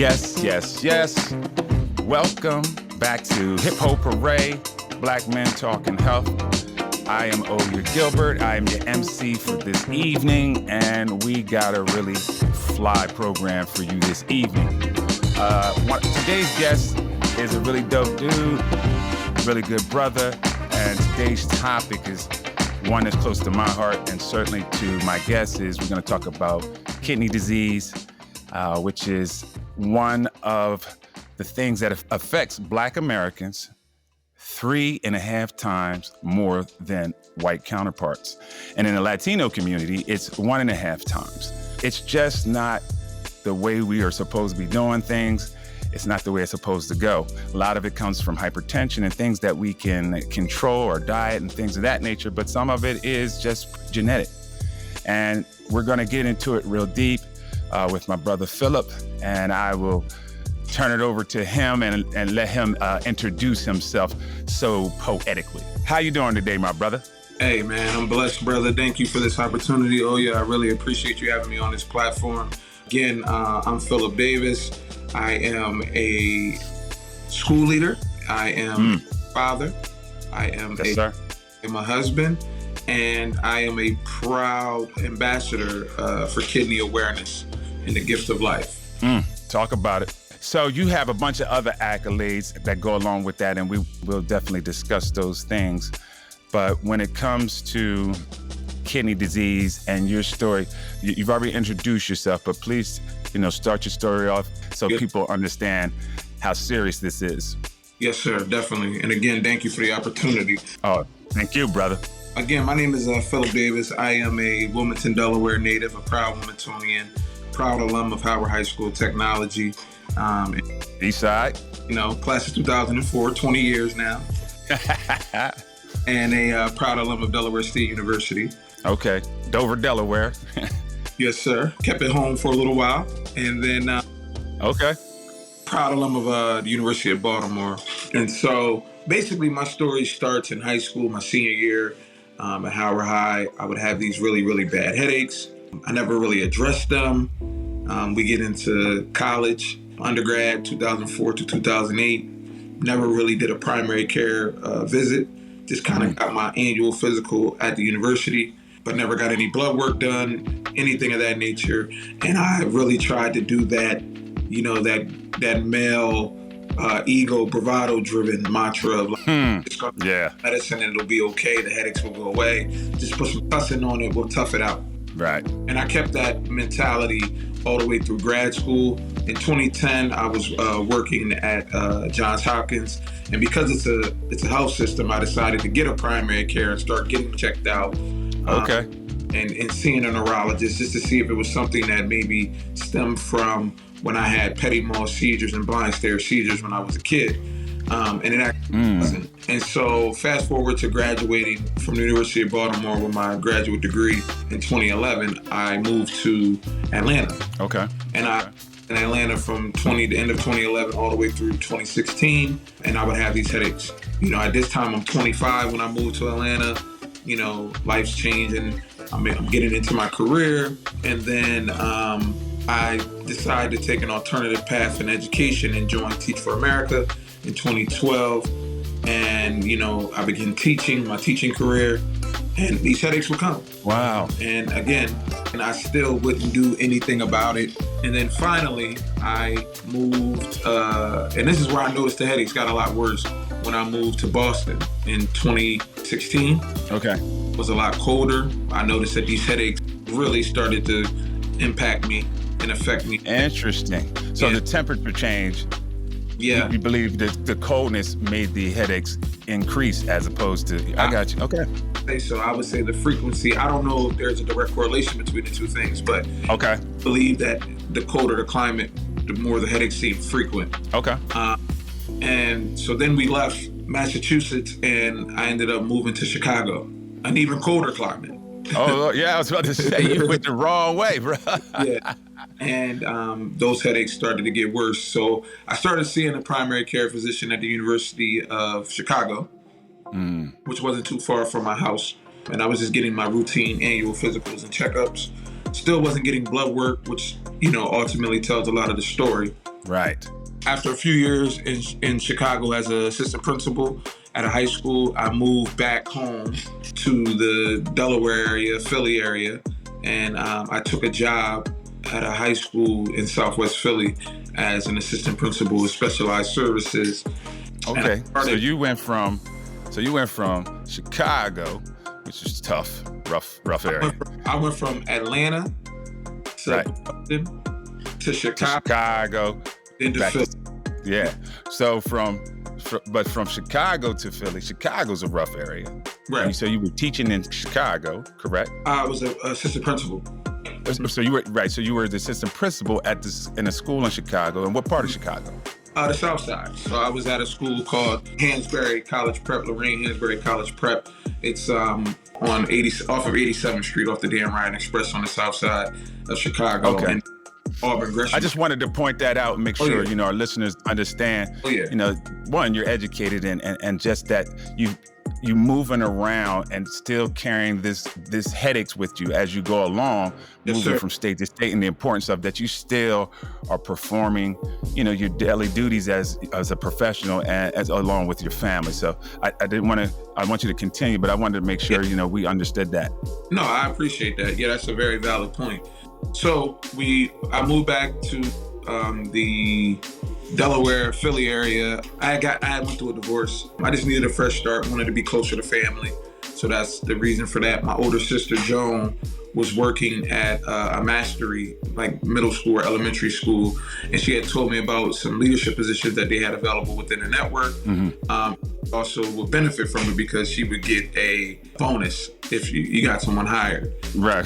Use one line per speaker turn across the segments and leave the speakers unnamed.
Yes, yes, yes. Welcome back to Hip Hop Hooray, Black Men Talking Health. I am Oya Gilbert. I am your MC for this evening, and we got a really fly program for you this evening. Today's guest is a really dope dude, really good brother, and today's topic is one that's close to my heart and certainly to my guest is we're going to talk about kidney disease, which is one of the things that affects Black Americans 3.5 times more than white counterparts. And in the Latino community, it's 1.5 times. It's just not the way we are supposed to be doing things. It's not the way it's supposed to go. A lot of it comes from hypertension and things that we can control, or diet and things of that nature, but some of it is just genetic. And we're gonna get into it real deep with my brother Phillip, and I will turn it over to him and let him introduce himself so poetically. How you doing today, my brother?
Hey, man, I'm blessed, brother. Thank you for this opportunity. Oya, I really appreciate you having me on this platform. Again, I'm Phillip Davis. I am a school leader. I am a father. I am I'm a husband. And I am a proud ambassador for kidney awareness and the gift of life.
Talk about it. So you have a bunch of other accolades that go along with that, and we will definitely discuss those things. But when it comes to kidney disease and your story, you've already introduced yourself, but please, start your story off so people understand how serious this is.
Yes, sir, definitely. And again, thank you for the opportunity.
Oh, thank you, brother. Again,
my name is Phillip Davis. I am a Wilmington, Delaware native, a proud Wilmingtonian, proud alum of Howard High School Technology.
East Side.
Class of 2004, 20 years now. And a proud alum of Delaware State University.
Okay, Dover, Delaware.
Yes, sir. Kept it home for a little while. And then
okay,
proud alum of the University of Baltimore. And so basically my story starts in high school, my senior year at Howard High. I would have these really, really bad headaches. I never really addressed them. We get into college, undergrad, 2004 to 2008. Never really did a primary care visit. Just kind of got my annual physical at the university, but never got any blood work done, anything of that nature. And I really tried to do that, that male ego, bravado-driven mantra of medicine and it'll be okay, the headaches will go away. Just put some tussin on it, we'll tough it out.
Right.
And I kept that mentality all the way through grad school. In 2010, I was working at Johns Hopkins, and because it's a health system, I decided to get a primary care and start getting checked out.
Okay.
And seeing a neurologist just to see if it was something that maybe stemmed from when I had petit mal seizures and blind stare seizures when I was a kid. And it actually wasn't. And so fast forward to graduating from the University of Baltimore with my graduate degree in 2011, I moved to Atlanta.
Okay.
And I in Atlanta from the end of 2011 all the way through 2016, and I would have these headaches. At this time I'm 25 when I moved to Atlanta. Life's changing. I'm getting into my career, and then I decided to take an alternative path in education and join Teach for America in 2012. And, I began teaching, my teaching career, and these headaches would come.
Wow.
And again, I still wouldn't do anything about it. And then finally, I moved, and this is where I noticed the headaches got a lot worse when I moved to Boston in 2016.
Okay.
It was a lot colder. I noticed that these headaches really started to impact me and affect me.
Interesting. So the temperature change.
Yeah.
You believe that the coldness made the headaches increase as opposed to, I got you. Okay.
So I would say the frequency, I don't know if there's a direct correlation between the two things, but
okay.
I believe that the colder the climate, the more the headaches seem frequent.
Okay.
And so then we left Massachusetts and I ended up moving to Chicago, an even colder climate.
Oh, yeah, I was about to say you went the wrong way, bro.
Yeah. And those headaches started to get worse. So I started seeing a primary care physician at the University of Chicago, which wasn't too far from my house. And I was just getting my routine annual physicals and checkups. Still wasn't getting blood work, which, ultimately tells a lot of the story.
Right.
After a few years in Chicago as an assistant principal at a high school, I moved back home to the Delaware area, Philly area, and I took a job at a high school in Southwest Philly as an assistant principal with specialized services.
Okay. So you went from Chicago, which is tough, rough area.
I went from Atlanta to Boston to Chicago, then to Philly.
Yeah. So from Chicago to Philly, Chicago's a rough area.
Right.
And so you were teaching in Chicago, correct?
I was an assistant principal.
So you were right. So you were the assistant principal in a school in Chicago. And what part of Chicago?
The South Side. So I was at a school called Hansberry College Prep, Lorraine Hansberry College Prep. It's off of 87th Street, off the Dan Ryan Express on the South Side of Chicago.
Okay.
And Auburn Gresham.
I just wanted to point that out and make sure our listeners understand. One, you're educated and just that you moving around and still carrying this headaches with you as you go along, moving from state to state, and the importance of that you still are performing, your daily duties as a professional and along with your family. So I want you to continue, but I wanted to make sure, we understood that.
No, I appreciate that. Yeah, that's a very valid point. So I moved back to the Delaware, Philly area. I went through a divorce. I just needed a fresh start, wanted to be closer to family. So that's the reason for that. My older sister, Joan, was working at a mastery, like middle school or elementary school. And she had told me about some leadership positions that they had available within the network. Mm-hmm. Also would benefit from it because she would get a bonus if you got someone hired.
Right.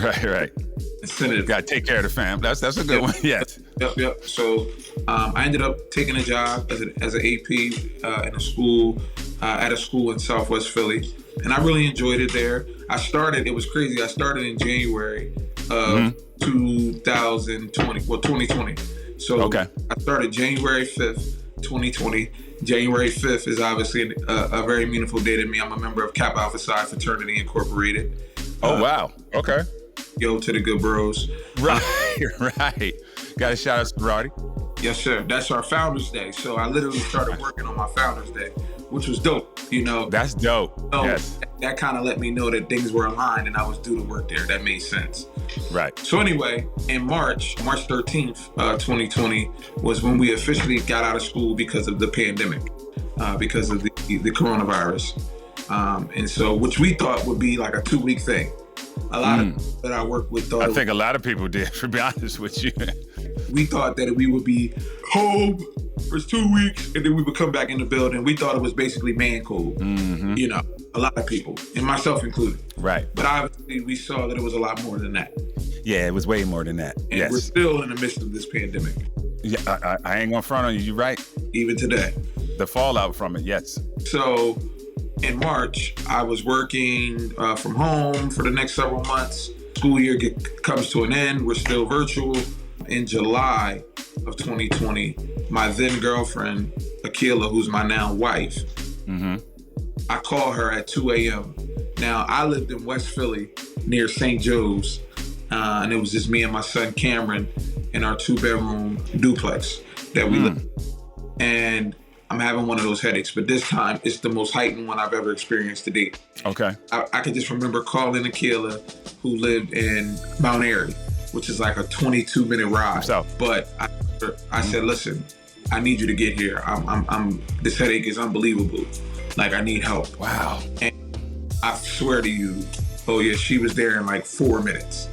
Incentive.
Got to take care of the fam. That's a good one. Yes.
Yep. So I ended up taking a job as an AP in a school, at a school in Southwest Philly. And I really enjoyed it there. It was crazy. I started in January of 2020. So I started January 5th, 2020. January 5th is obviously a very meaningful day to me. I'm a member of Kappa Alpha Psi Fraternity Incorporated.
Oh, wow. Okay.
Yo to the good bros.
Right. Got to shout out sorority.
Yes, sir. That's our Founders Day. So I literally started working on my Founders Day, which was dope.
That's dope. So yes.
That kind of let me know that things were aligned and I was due to work there. That made sense.
Right.
So anyway, in March 13th, 2020 was when we officially got out of school because of the pandemic, because of the coronavirus. And so, which we thought would be like a 2-week thing. A lot of people that I work with thought.
I think a lot of people did, to be honest with you.
We thought that we would be home for 2 weeks and then we would come back in the building. We thought it was basically man cold. Mm-hmm. A lot of people, and myself included.
Right.
But obviously we saw that it was a lot more than that.
Yeah, it was way more than that.
And we're still in the midst of this pandemic.
Yeah, I ain't gonna front on you. You're right.
Even today.
The fallout from it, yes.
So in March, I was working from home for the next several months. School year comes to an end. We're still virtual. In July of 2020, my then girlfriend, Akila, who's my now wife, I call her at 2 a.m. Now, I lived in West Philly near St. Joe's, and it was just me and my son Cameron in our 2-bedroom duplex that we lived. And I'm having one of those headaches, but this time it's the most heightened one I've ever experienced to date. Okay. I can just remember calling Akila, who lived in Mount Airy, which is like a 22-minute ride. But I said, listen, I need you to get here. This headache is unbelievable. Like, I need help.
Wow.
And I swear to you, oh yeah, she was there in like 4 minutes.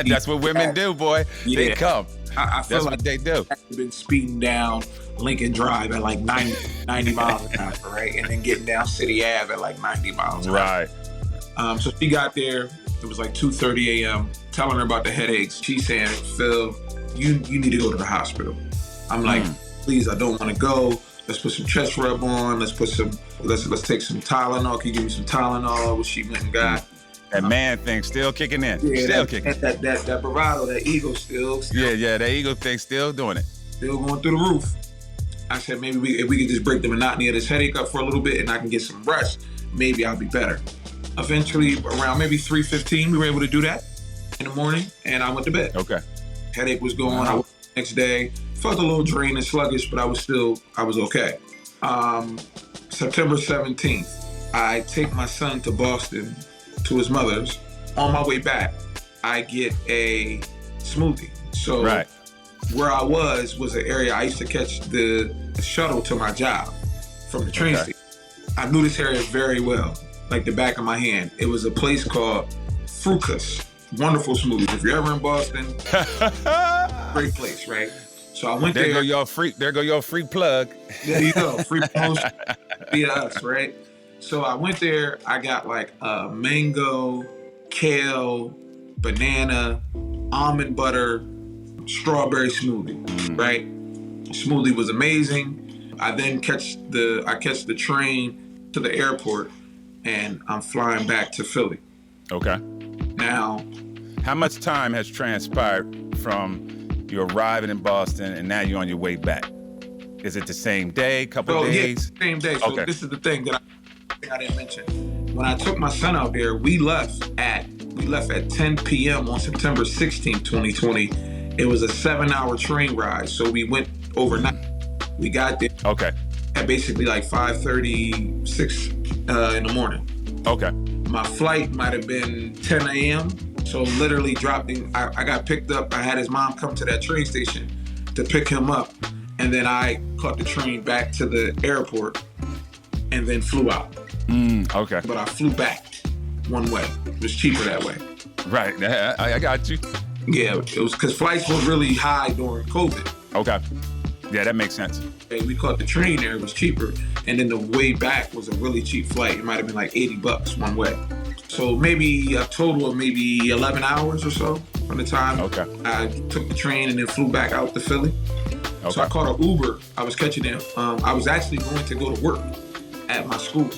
That's what women do, boy. Yeah. They come.
I feel
That's
like
what they do.
I've been speeding down Lincoln Drive at like 90 miles an hour, right? And then getting down City Ave at like 90 miles an hour. Right. So she got there. It was like 2:30 a.m. Telling her about the headaches. She's saying, Phil, you need to go to the hospital. I'm like, please, I don't want to go. Let's put some chest rub on. Let's take some Tylenol. Can you give me some Tylenol? What she went and got.
That man thing still kicking in.
Yeah,
still kicking.
That bravado, that ego still.
Yeah, that ego thing still doing it.
Still going through the roof. I said, maybe if we could just break the monotony of this headache up for a little bit and I can get some rest, maybe I'll be better. Eventually, around maybe 3:15, we were able to do that in the morning, and I went to bed.
Okay.
Headache was going. I woke up the next day, Felt a little drained and sluggish, but I was okay. September 17th, I take my son to Boston to his mother's. On my way back, I get a smoothie. So where I was an area I used to catch the shuttle to my job from the train station. I knew this area very well, like the back of my hand. It was a place called Frucas. Wonderful smoothies. If you're ever in Boston, great place, right? So I went there.
There go your free plug.
There you go. Free promotion via us, right? So I went there. I got like a mango, kale, banana, almond butter, strawberry smoothie, right? Smoothie was amazing. I then catch the train to the airport, and I'm flying back to Philly.
Okay.
Now,
how much time has transpired from you arriving in Boston and now you're on your way back? Is it the same day, couple days?
Yeah, same day. So this is the thing that I didn't mention. When I took my son out there, we left at 10 p.m. on September 16th, 2020. It was a 7-hour train ride, so we went overnight. We got there at basically like 5:36 in the morning.
Okay.
My flight might have been 10 a.m. So literally I got picked up. I had his mom come to that train station to pick him up. And then I caught the train back to the airport and then flew out.
Okay.
But I flew back one way. It was cheaper that way.
Right. I got you.
Yeah, it was because flights were really high during COVID.
Okay. Yeah, that makes sense.
We caught the train there. It was cheaper. And then the way back was a really cheap flight. It might have been like $80 one way. So maybe a total of maybe 11 hours or so from the time I took the train and then flew back out to Philly. Okay. So I caught an Uber. I was catching it. I was actually going to go to work at my school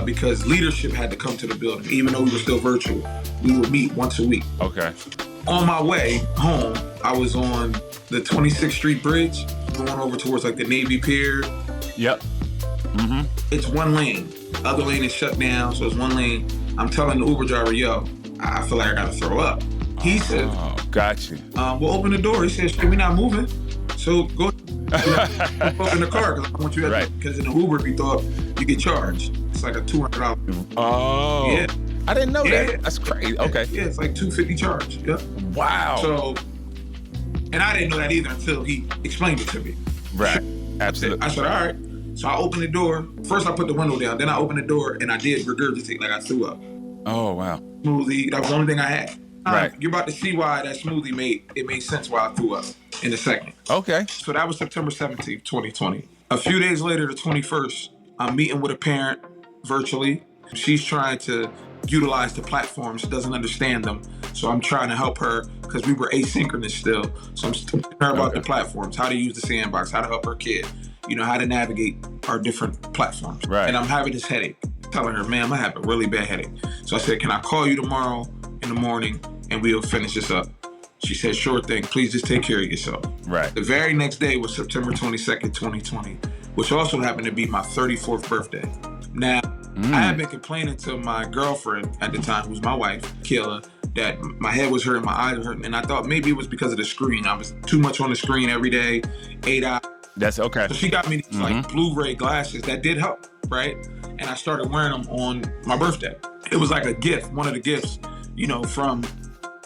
because leadership had to come to the building. Even though we were still virtual, we would meet once a week.
Okay.
On my way home, I was on the 26th Street Bridge, going over towards like the Navy Pier.
Yep. Mm-hmm.
It's one lane. The other lane is shut down, so it's one lane. I'm telling the Uber driver, yo, I feel like I gotta throw up. He said,
got you.
We'll open the door. He says, we're not moving. So go in the car, because I want you to, because in the Uber, if you thought you get charged. It's like a $200.
Oh.
Yeah.
I didn't know that. That's crazy. Okay.
Yeah, it's like $250 charge. Yep.
Wow.
So, and I didn't know that either until he explained it to me.
Right. Absolutely.
I said, all right. So I opened the door. First I put the window down. Then I opened the door and I did regurgitate, like I threw up.
Oh, wow.
Smoothie. That was the only thing I had.
Right.
You're about to see why that smoothie made sense why I threw up in a second.
Okay.
So that was September 17th, 2020. A few days later, the 21st, I'm meeting with a parent virtually. She's trying to utilize the platforms, doesn't understand them. So I'm trying to help her because we were asynchronous still. So I'm telling her about the platforms, how to use the sandbox, how to help her kid, how to navigate our different platforms.
Right.
And I'm having this headache. Telling her, ma'am, I have a really bad headache. So I said, can I call you tomorrow in the morning and we'll finish this up? She said, sure thing. Please just take care of yourself.
Right.
The very next day was September 22nd, 2020, which also happened to be my 34th birthday. Now, I had been complaining to my girlfriend at the time, who's my wife, Kayla, that my head was hurting, my eyes were hurting, and I thought maybe it was because of the screen. I was too much on the screen every day, 8 hours.
That's okay.
So she got me these like Blu-ray glasses that did help, right? And I started wearing them on my birthday. It was like a gift, one of the gifts, from,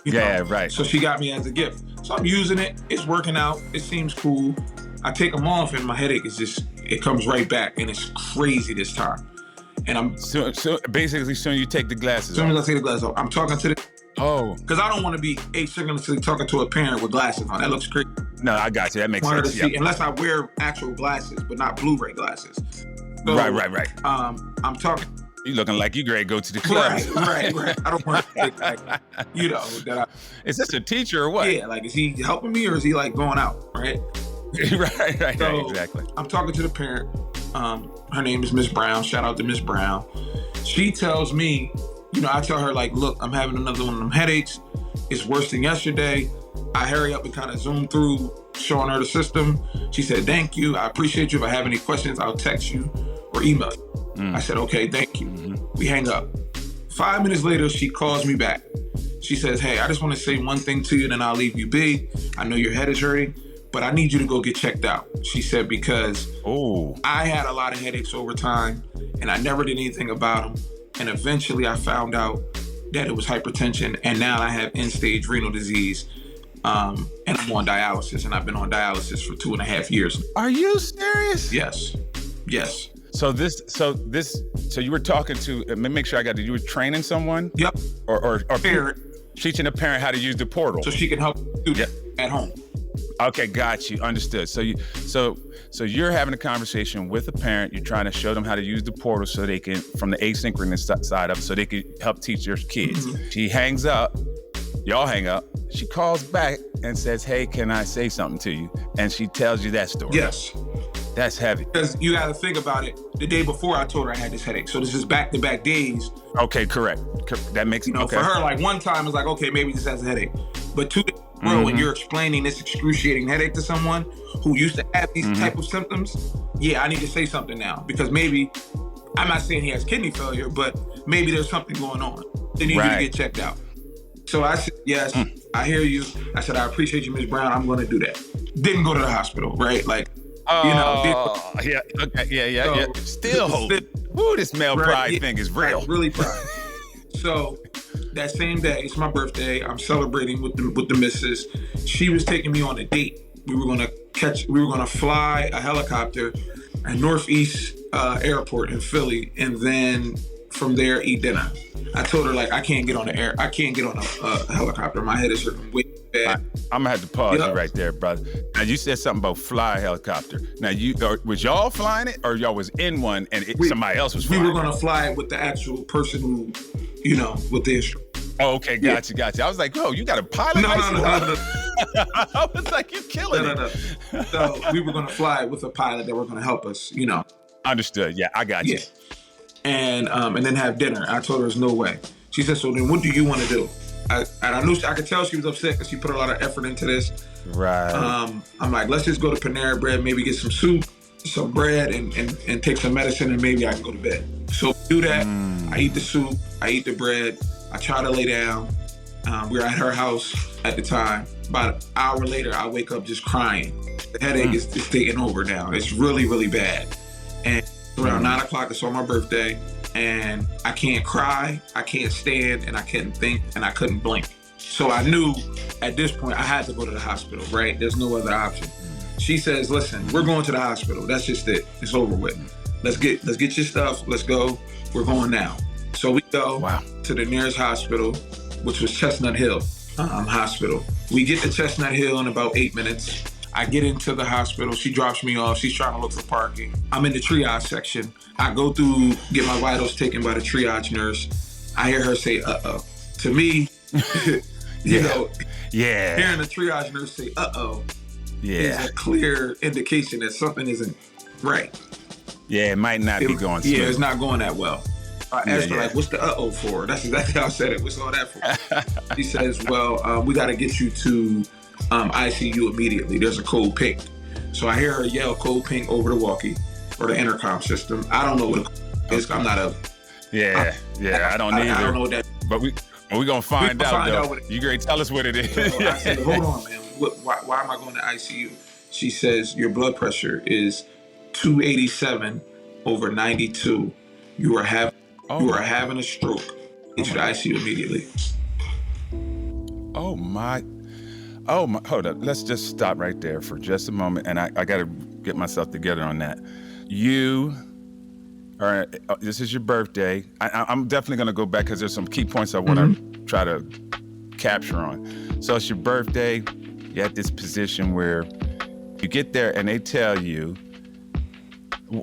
right.
So she got me as a gift. So I'm using it. It's working out. It seems cool. I take them off and my headache it comes right back, and it's crazy this time. And I'm
so basically, soon you take the glasses off.
As soon as I take the glasses off, I'm talking to the.
Oh.
Because I don't want to be asynchronously talking to a parent with glasses on. That looks crazy.
No, I got you. That makes sense.
Yep. Unless I wear actual glasses, but not Blu-ray glasses. So,
right.
I'm talking.
You looking like you ready to go to the club.
Right. I don't want to think that
Is this a teacher or what?
Yeah, like, is he helping me or is he like going out, right?
right,
so,
exactly.
I'm talking to the parent. Her name is Miss Brown. Shout out to Miss Brown. She tells me, I tell her like, look, I'm having another one of them headaches. It's worse than yesterday. I hurry up and kind of zoom through, showing her the system. She said, thank you. I appreciate you. If I have any questions, I'll text you or email you. I said, okay, thank you. We hang up. 5 minutes later, she calls me back. She says, hey, I just want to say one thing to you, then I'll leave you be. I know your head is hurting, but I need you to go get checked out. She said, because
Oh,
I had a lot of headaches over time and I never did anything about them. And eventually I found out that it was hypertension, and now I have end-stage renal disease. And I'm on dialysis, and I've been on dialysis for 2.5 years.
are you serious?
Yes.
So you were talking to, let me make sure I got it. You were training someone?
Yep.
Or
Parent,
teaching a parent how to use the portal?
so she can help do that at home.
Okay, got you. Understood. So you're having a conversation with a parent. You're trying to show them how to use the portal so they can, from the asynchronous side up, so they can help teach your kids.
Mm-hmm.
She hangs up. Y'all hang up. She calls back and says, "Hey, can I say something to you?" And she tells you that story.
Yes.
That's heavy.
Because you got to think about it. The day before, I told her I had this headache. So this is back-to-back days.
Okay, correct. That makes
You know,
okay.
for her, like one time it's like, okay, maybe this has a headache. But 2 days in a row, when you're explaining this excruciating headache to someone who used to have these type of symptoms, yeah, I need to say something now. Because maybe, I'm not saying he has kidney failure, but maybe there's something going on. They need you to get checked out. So I said, yes, I hear you. I said, I appreciate you, Ms. Brown. I'm going to do that. Didn't go to the hospital, right? Like,
yeah. Still holding. Woo, this male pride thing is real.
Like, really proud. So that same day, it's my birthday. I'm celebrating with the missus. She was taking me on a date. We were gonna fly a helicopter at Northeast Airport in Philly, and then from there eat dinner. I told her, like, I can't get on a helicopter. My head is hurting way bad.
I'm gonna have to pause you right there, brother. Now you said something about fly a helicopter. Now was y'all flying it, or y'all was in one and somebody else was flying?
We were gonna fly it with the actual person who, with the instrument.
Oh, okay, gotcha. I was like, yo, you got a pilot license?
No.
I was like, you killing it.
No. So we were gonna fly it with a pilot that were gonna help us,
Understood. Yeah, I got you.
And then have dinner. I told her there's no way. She said, so then what do you want to do? And I could tell she was upset because she put a lot of effort into this.
Right.
I'm like, let's just go to Panera Bread, maybe get some soup, some bread, and take some medicine, and maybe I can go to bed. So do that. I eat the soup. I eat the bread. I try to lay down. We were at her house at the time. About an hour later, I wake up just crying. The headache is taking over now. It's really, really bad. And around 9 o'clock, it's on my birthday, and I can't cry, I can't stand, and I couldn't think, and I couldn't blink. So I knew at this point I had to go to the hospital, right? There's no other option. She says, listen, we're going to the hospital. That's just it. It's over with. Let's get your stuff. Let's go. We're going now. So we go to the nearest hospital, which was Chestnut Hill Hospital. We get to Chestnut Hill in about 8 minutes. I get into the hospital. She drops me off. She's trying to look for parking. I'm in the triage section. I go through, get my vitals taken by the triage nurse. I hear her say, uh-oh. To me, hearing the triage nurse say, uh-oh, is a clear indication that something isn't right.
Yeah, it might not be going smooth.
Yeah, it's not going that well. I asked her, like, what's the uh-oh for? That's exactly how I said it. What's all that for? She says, well, we got to get you to ICU immediately. There's a code pink. So I hear her yell code pink over the walkie or the intercom system. I don't know what it is. I'm not a...
I don't either.
I don't know what that...
But we're going to find out, though. You great, tell us what it is.
So I said, hold on, man. Why am I going to ICU? She says, your blood pressure is 287 over 92. You are having a stroke. Get you to ICU immediately.
Oh my, hold up. Let's just stop right there for just a moment. And I got to get myself together on that. This is your birthday. I'm definitely going to go back because there's some key points I want to try to capture on. So it's your birthday. You're at this position where you get there and they tell you,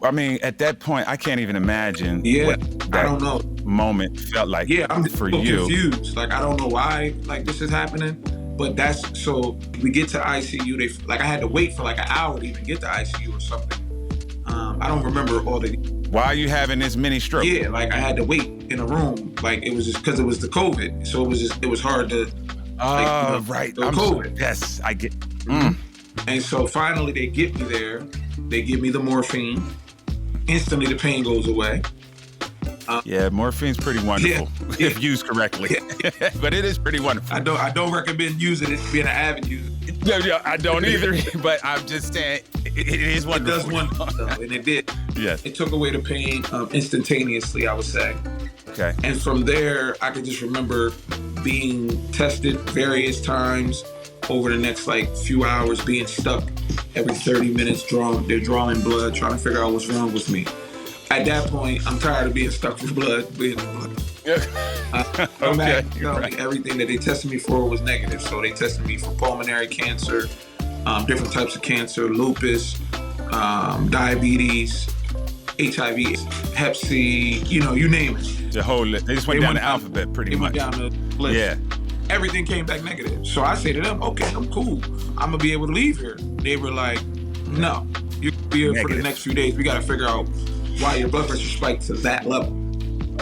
I mean, at that point, I can't even imagine what that
I don't know.
moment felt like
I'm
for
so
you.
Confused. Like, I don't know why this is happening, but so we get to ICU. I had to wait for like an hour to even get to ICU or something. I don't remember all the...
Why are you having this mini stroke?
Yeah, I had to wait in a room. It was just because it was the COVID. So it was hard to...
right.
The COVID.
Yes, I get...
And so finally they get me there. They give me the morphine. Instantly the pain goes away.
Morphine's pretty wonderful if used correctly. But it is pretty wonderful.
I don't recommend using it, being an avid user.
Yeah, I don't either, but I'm just saying it is
It does
wonderful.
wonders, though, and it did.
Yes.
It took away the pain instantaneously, I would say.
Okay.
And from there, I could just remember being tested various times over the next like few hours, being stuck every 30 minutes, they're drawing blood, trying to figure out what's wrong with me. At that point, I'm tired of being stuck with blood. Come back, right. Everything that they tested me for was negative. So they tested me for pulmonary cancer, different types of cancer, lupus, diabetes, HIV, Hep C, you name it.
The whole list. They just went down the alphabet pretty much.
They went down the list.
Yeah.
Everything came back negative. So I say to them, okay, I'm cool. I'm going to be able to leave here. They were like, no, you'll be here for the next few days. We got to figure out why your blood pressure spiked to that level.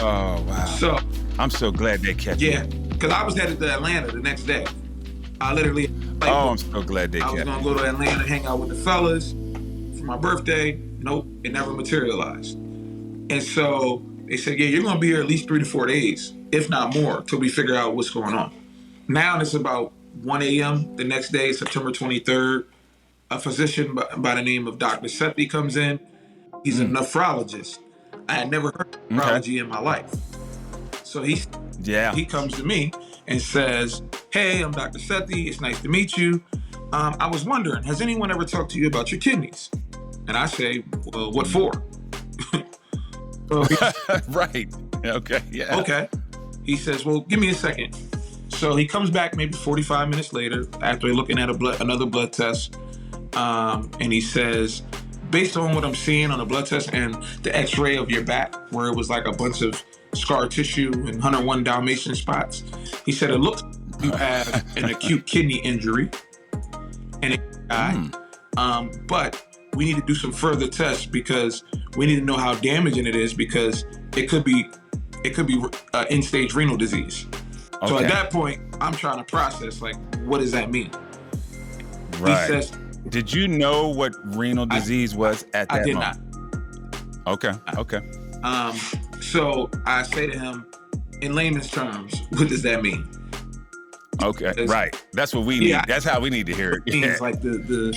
Oh, wow.
So
I'm so glad they kept you.
Yeah, because I was headed to Atlanta the next day. I literally...
I'm so glad they kept you.
I was going to go to Atlanta, hang out with the fellas for my birthday. Nope, it never materialized. And so they said, yeah, you're going to be here at least 3 to 4 days, if not more, till we figure out what's going on. Now it's about 1 a.m. the next day, September 23rd. A physician by the name of Dr. Sethi comes in. He's a nephrologist. I had never heard of nephrology in my life. So he comes to me and says, hey, I'm Dr. Sethi. It's nice to meet you. I was wondering, has anyone ever talked to you about your kidneys? And I say, well, what for?
Right. Okay. Yeah.
Okay. He says, well, give me a second. So he comes back maybe 45 minutes later after looking at another blood test. And he says, based on what I'm seeing on the blood test and the x-ray of your back, where it was like a bunch of scar tissue and 101 Dalmatian spots, he said, it looks like you have an acute kidney injury and it died. But we need to do some further tests because we need to know how damaging it is, because it could be end-stage renal disease. Okay. So at that point, I'm trying to process, like, what does that mean?
Right.
He says,
did you know what renal disease was at that moment?
I did not.
Okay.
So I say to him, in layman's terms, what does that mean?
Okay, right. That's what we need. That's how we need to hear it.
It means like the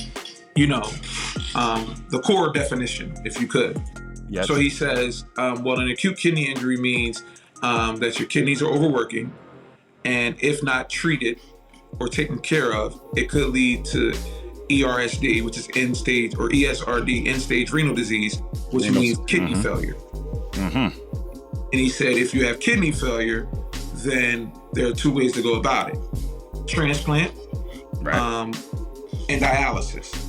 core definition, if you could. Yes. So he says, well, an acute kidney injury means that your kidneys are overworking, and if not treated or taken care of, it could lead to ERSD, which is end-stage, or ESRD, end-stage renal disease, which means kidney failure. And he said, if you have kidney failure, then there are 2 ways to go about it: transplant, and dialysis.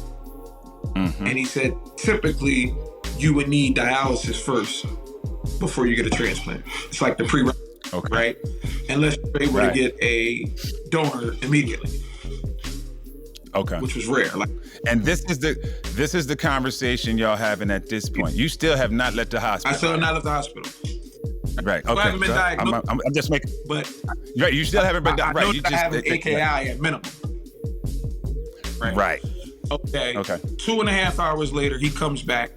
And he said, typically, you would need dialysis first before you get a transplant. It's like the prerequisite, right? Unless you're able to get a donor immediately.
Okay.
Which was rare.
And this is the conversation y'all having at this point. You still have not left the hospital.
I still have not left the hospital.
Right. Okay.
I haven't been diagnosed.
I'm just making.
But
right. You still haven't been diagnosed. Right.
You just have an AKI at minimum.
Right.
Okay. 2.5 hours later, he comes back.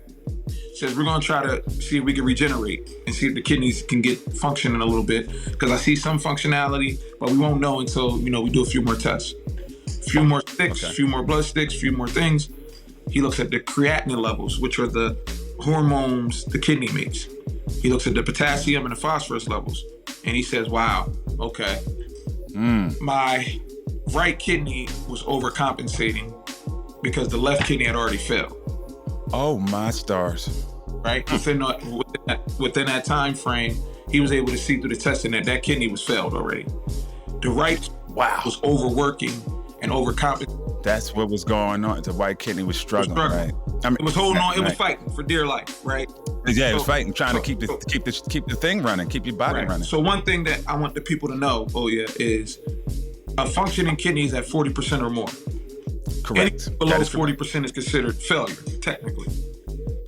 Says, we're going to try to see if we can regenerate and see if the kidneys can get functioning a little bit, because I see some functionality, but we won't know until, we do a few more tests. A few more sticks, a few more blood sticks, a few more things. He looks at the creatinine levels, which are the hormones the kidney makes. He looks at the potassium and the phosphorus levels, and he says, wow, okay. My right kidney was overcompensating because the left kidney had already failed.
Oh, my stars.
Right? Within that time frame, he was able to see through the testing that kidney was failed already. The right was overworking and overcompensating.
That's what was going on. The right kidney was struggling. Right?
I mean, it was holding on. It was fighting for dear life, right?
Yeah, it was fighting, trying to keep the thing running, keep your body running.
So one thing that I want the people to know, is a functioning kidney is at 40% or more.
Correct.
Anything below 40% is considered failure, technically.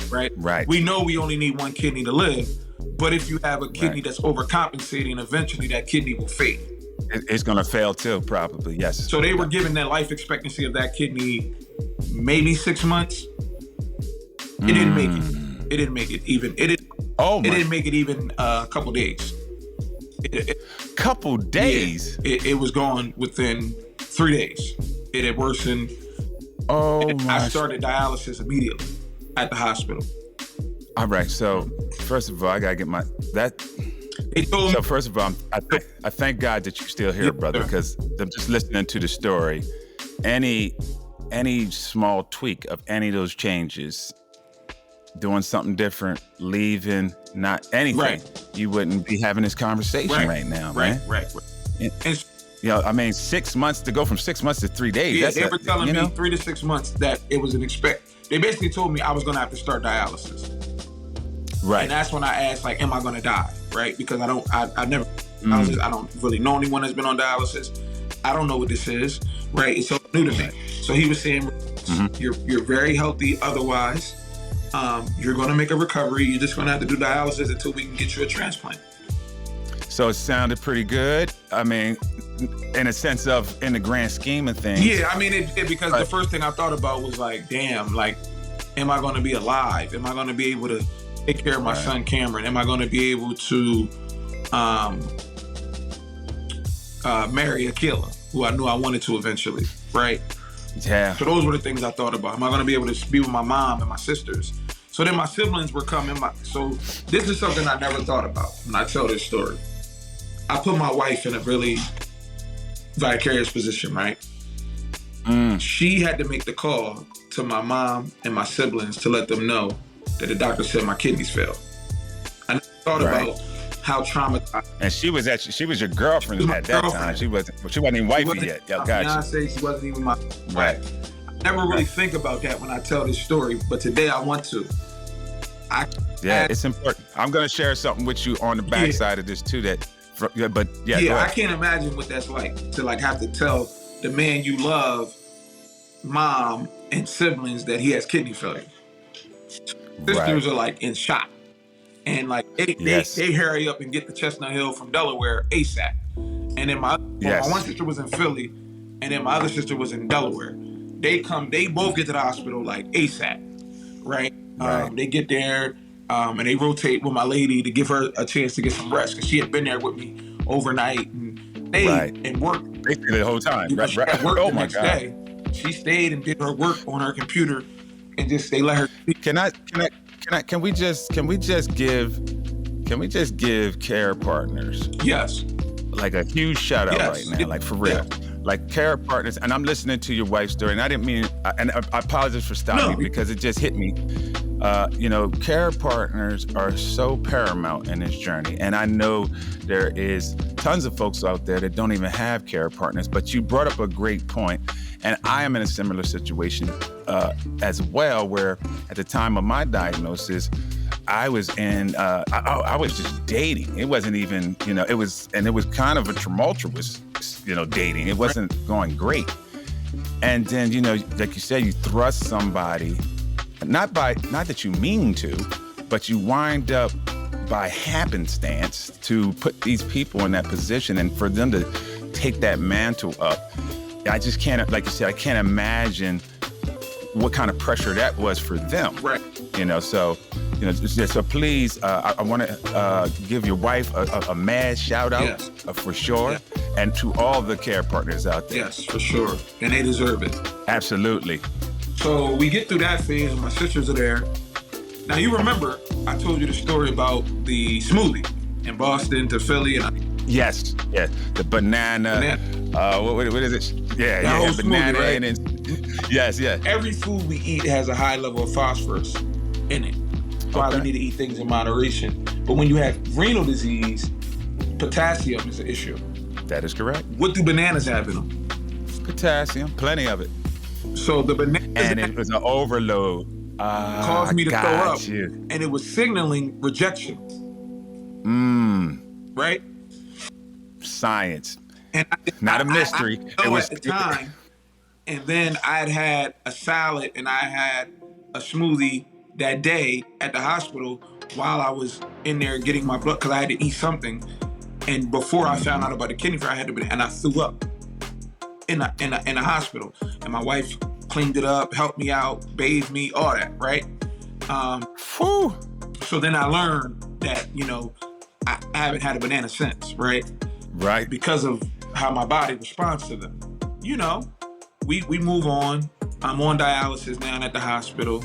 Right?
Right.
We know we only need one kidney to live, but if you have a kidney that's overcompensating, eventually that kidney will fade.
It's going to fail too, probably, yes.
So they were given that life expectancy of that kidney maybe 6 months. It didn't make it. It didn't make it even. It didn't make it even a couple days.
Couple days?
It was gone within 3 days. It had worsened.
Oh
And
my.
I started dialysis immediately at the hospital.
All right. So first of all, I gotta get that.
They told
So
me,
first of all, I thank God that you're still here,
Yeah,
brother,
sir.
because I'm just listening to the story. Any small tweak of any of those changes, doing something different, leaving, not anything,
Right.
you wouldn't be having this conversation right now, man.
Right.
And,
And
you know, I mean, 6 months to go from 6 months to 3 days.
yeah,
That's
they were telling me
know?
3 to 6 months that it was an They basically told me I was gonna have to start dialysis.
Right.
And that's when I asked, like, am I gonna die? Right? Because I never, I don't really know anyone that's been on dialysis. I don't know what this is, right? It's so new to me. So he was saying, you're very healthy otherwise. You're gonna make a recovery. You're just gonna have to do dialysis until we can get you a transplant.
So it sounded pretty good. I mean, in a sense of, in the grand scheme of things.
Yeah, I mean, because the first thing I thought about was like, damn, like, am I gonna be alive? Am I gonna be able to take care of my son Cameron? Am I gonna be able to marry Akila, who I knew I wanted to eventually, right?
Yeah.
So those were the things I thought about. Am I gonna be able to be with my mom and my sisters? So then my siblings were coming. So this is something I never thought about when I tell this story. I put my wife in a really vicarious position, right? She had to make the call to my mom and my siblings to let them know that the doctor said my kidneys failed. I never thought about how traumatized.
And she was your girlfriend at that time. She wasn't even wifey yet.
My
Gotcha.
fiance, she wasn't even my
Right.
I never really think about that when I tell this story, but today I want to.
It's important. I'm gonna share something with you on the backside of this too. Go
I
ahead.
can't imagine what that's like to like have to tell the man you love, mom and siblings, that he has kidney failure. Sisters are like in shock, and like they hurry up and get to Chestnut Hill from Delaware ASAP. And then my one sister was in Philly, and then my other sister was in Delaware. They both get to the hospital like ASAP, right? They get there, and they rotate with my lady to give her a chance to get some rest, because she had been there with me overnight and stayed and worked.
Basically the whole time.
She had work the next day. She stayed and did her work on her computer, and they let her speak.
Can we just give care partners like a huge shout out right now, like for real. Like care partners, and I'm listening to your wife's story, and I didn't mean, and I apologize for stopping you because it just hit me. Care partners are so paramount in this journey, and I know there is tons of folks out there that don't even have care partners, but you brought up a great point, and I am in a similar situation as well, where at the time of my diagnosis, I was I was just dating. It wasn't even, it was kind of a tumultuous, dating. It wasn't going great. And then, like you said, you thrust somebody, not that you mean to, but you wind up by happenstance to put these people in that position, and for them to take that mantle up. I just can't, like you said, I can't imagine what kind of pressure that was for them.
Right.
So please, I want to give your wife a mad shout out for sure, and to all the care partners out there.
Yes, for sure, and they deserve it.
Absolutely.
So we get through that phase, and my sisters are there. Now you remember I told you the story about the smoothie in Boston to Philly, and
yes, the banana. What is it?
Whole
banana,
smoothie, right?
And yes.
Every food we eat has a high level of phosphorus in it. That's why we need to eat things in moderation. But when you have renal disease, potassium is an issue.
That is correct.
What do bananas have in them?
Potassium, plenty of it.
So the banana,
and it was an overload.
Caused me to throw up, and it was signaling rejection. Right?
Science.
And
not a mystery.
It was at the time. And then I had a salad and I had a smoothie that day at the hospital while I was in there getting my blood, because I had to eat something. And before I found out about the kidney failure, and I threw up in the hospital. And my wife cleaned it up, helped me out, bathed me, all that, right? So then I learned that, I haven't had a banana since, right?
Right.
Because of how my body responds to them. we move on. I'm on dialysis now at the hospital.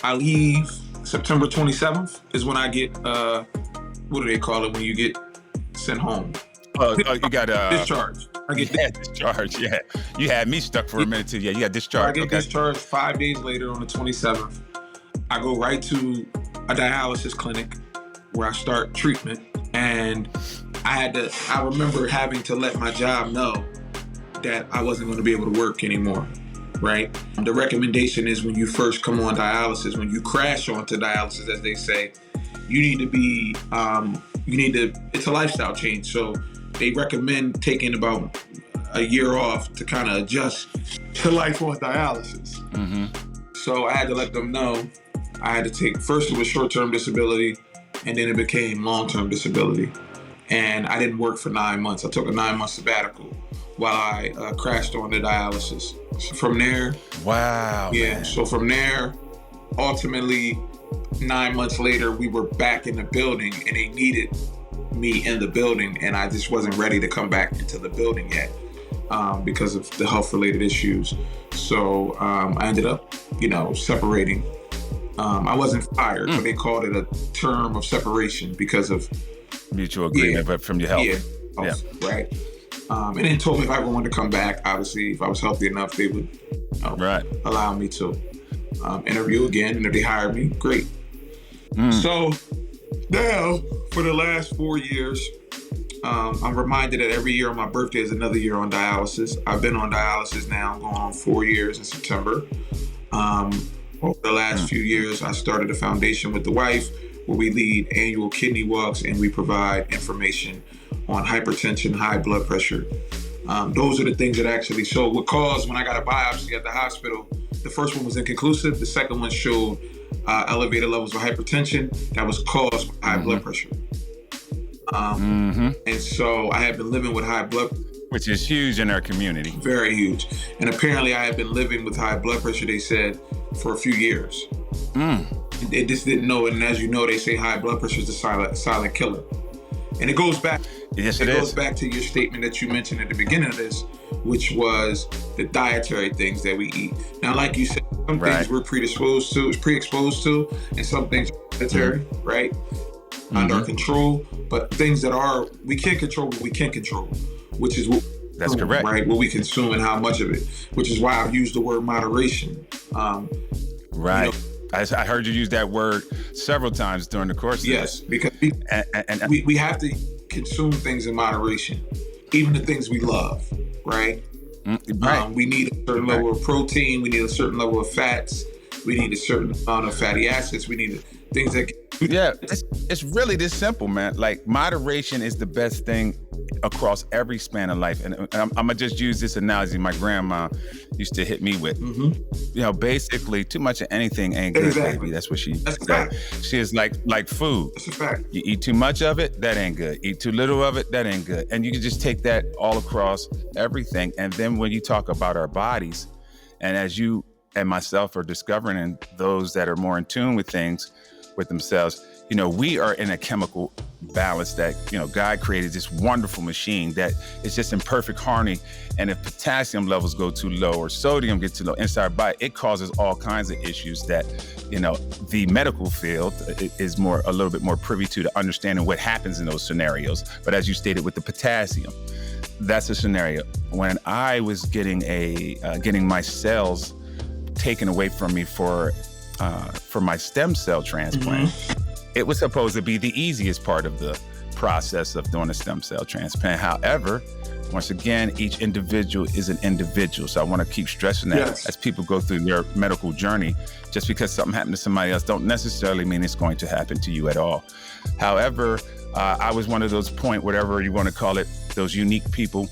I leave September 27th is when I get, what do they call it when you get sent home?
You got
discharge. I get
discharge. Yeah, you had me stuck for a minute too. Yeah, you got discharged.
So I get discharged 5 days later on the 27th. I go right to a dialysis clinic where I start treatment, and I remember having to let my job know that I wasn't going to be able to work anymore. Right? The recommendation is when you first come on dialysis, when you crash onto dialysis, as they say, you need to be, it's a lifestyle change. So they recommend taking about a year off to kind of adjust to life on dialysis.
Mm-hmm.
So I had to let them know I had to take, first it was short-term disability, and then it became long-term disability. And I didn't work for 9 months. I took a 9-month sabbatical while I crashed on the dialysis. So from there,
wow.
Yeah.
Man.
So from there, ultimately, 9 months later, we were back in the building, and they needed me in the building, and I just wasn't ready to come back into the building yet because of the health-related issues. So I ended up, separating. I wasn't fired, but they called it a term of separation because of
mutual agreement, but from your health.
Yeah. Right. And then told me if I ever wanted to come back, obviously, if I was healthy enough, they would allow me to interview again. And if they hired me, great. So now, for the last 4 years, I'm reminded that every year on my birthday is another year on dialysis. I've been on dialysis now going on 4 years in September. Over the last few years, I started a foundation with the wife where we lead annual kidney walks and we provide information on hypertension, high blood pressure. Those are the things that actually show what caused when I got a biopsy at the hospital. The first one was inconclusive. The second one showed elevated levels of hypertension that was caused by high blood pressure. And so I had been living with high blood pressure.
Which is huge in our community.
Very huge. And apparently I had been living with high blood pressure, they said, for a few years. They just didn't know it. And as you know, they say high blood pressure is a silent killer. And it goes back.
Yes,
it goes back to your statement that you mentioned at the beginning of this, which was the dietary things that we eat. Now, like you said, some things we're pre-exposed to, and some things are hereditary, right? Under our control. But things that we can't control what we can control, which is what
that's correct,
right? What we consume and how much of it, which is why I've used the word moderation.
Right. I heard you use that word several times during the course of
this. Because
we
we have to consume things in moderation, even the things we love, right? We need a certain level of protein. We need a certain level of fats. We need a certain amount of fatty acids. We need things that...
It's really this simple, man. Like, moderation is the best thing across every span of life. And I'm gonna just use this analogy my grandma used to hit me with. Basically, too much of anything ain't good, baby. That's what she said. She is like food.
That's a fact.
You eat too much of it, that ain't good. Eat too little of it, that ain't good. And you can just take that all across everything. And then when you talk about our bodies, and as you and myself are discovering, and those that are more in tune with things, with themselves, we are in a chemical balance that, God created this wonderful machine that is just in perfect harmony. And if potassium levels go too low or sodium gets too low inside our body, it causes all kinds of issues that, the medical field is a little bit more privy to understanding what happens in those scenarios. But as you stated with the potassium, that's a scenario. When I was getting my cells taken away from me for my stem cell transplant, it was supposed to be the easiest part of the process of doing a stem cell transplant. However, once again, each individual is an individual. So I want to keep stressing that as people go through their medical journey. Just because something happened to somebody else don't necessarily mean it's going to happen to you at all. However, I was one of those whatever you want to call it, those unique people.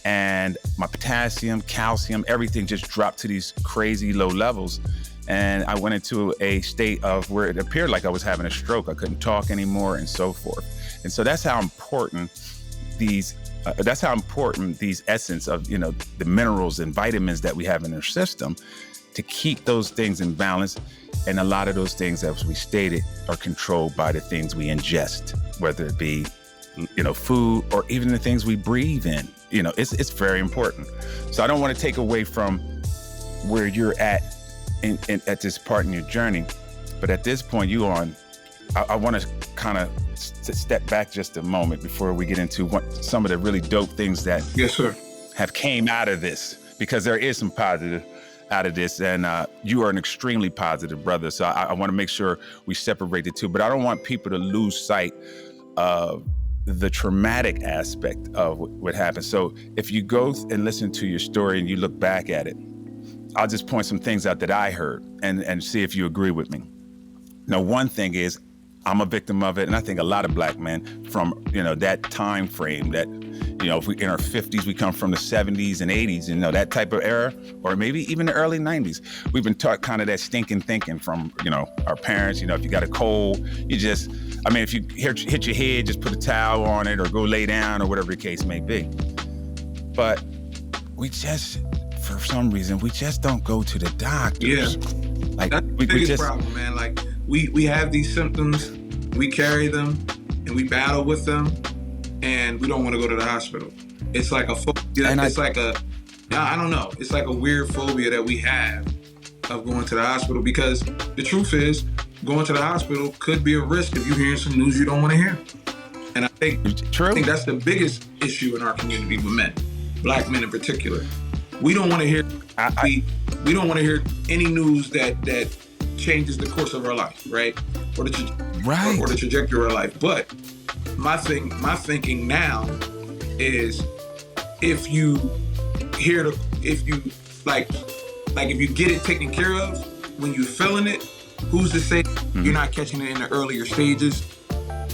And my potassium, calcium, everything just dropped to these crazy low levels. And I went into a state of where it appeared like I was having a stroke. I couldn't talk anymore and so forth. And so that's how important these essence of, the minerals and vitamins that we have in our system to keep those things in balance. And a lot of those things, as we stated, are controlled by the things we ingest, whether it be, food or even the things we breathe in. It's very important. So I don't want to take away from where you're at at this part in your journey. But at this point, I want to kind of step back just a moment before we get into some of the really dope things that
Yes, sir.
have came out of this, because there is some positive out of this, and you are an extremely positive brother. So I want to make sure we separate the two, but I don't want people to lose sight of the traumatic aspect of what happened. So if you go and listen to your story and you look back at it, I'll just point some things out that I heard and see if you agree with me. Now, one thing is, I'm a victim of it, and I think a lot of Black men from, that time frame that, if we in our 50s, we come from the 70s and 80s, that type of era, or maybe even the early 90s. We've been taught kind of that stinking thinking from, our parents. If you got a cold, if you hit your head, just put a towel on it or go lay down or whatever the case may be. But for some reason, we just don't go to the doctors.
Yeah, that's the biggest problem, man. Like, we have these symptoms, we carry them, and we battle with them, and we don't want to go to the hospital. It's like a phobia. I don't know. It's like a weird phobia that we have of going to the hospital, because the truth is, going to the hospital could be a risk if you're hearing some news you don't want to hear. And I think that's the biggest issue in our community with men, Black men in particular. We don't want to hear. We don't want to hear any news that changes the course of our life, right? Or the trajectory of our life. But my thinking now is, if you get it taken care of when you're feeling it, who's to say you're not catching it in the earlier stages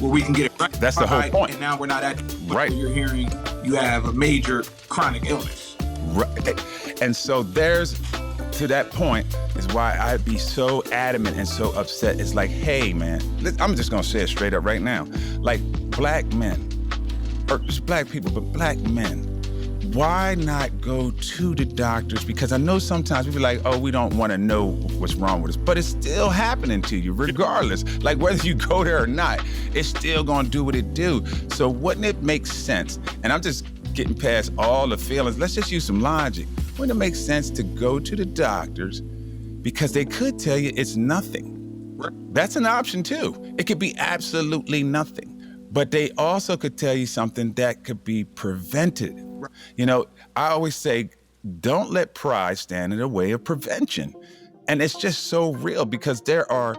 where we can get it right?
That's the whole point.
And now we're not at the point where you're hearing you have a major chronic illness.
Right. And so to that point is why I'd be so adamant and so upset. It's like, hey, man, I'm just going to say it straight up right now. Like, Black men, or just Black people, but Black men, why not go to the doctors? Because I know sometimes we be like, oh, we don't want to know what's wrong with us, but it's still happening to you regardless. Like, whether you go there or not, it's still going to do what it do. So wouldn't it make sense? And I'm just getting past all the feelings. Let's just use some logic. Wouldn't it make sense to go to the doctors, because they could tell you it's nothing? That's an option too. It could be absolutely nothing. But they also could tell you something that could be prevented. I always say, don't let pride stand in the way of prevention. And it's just so real, because there are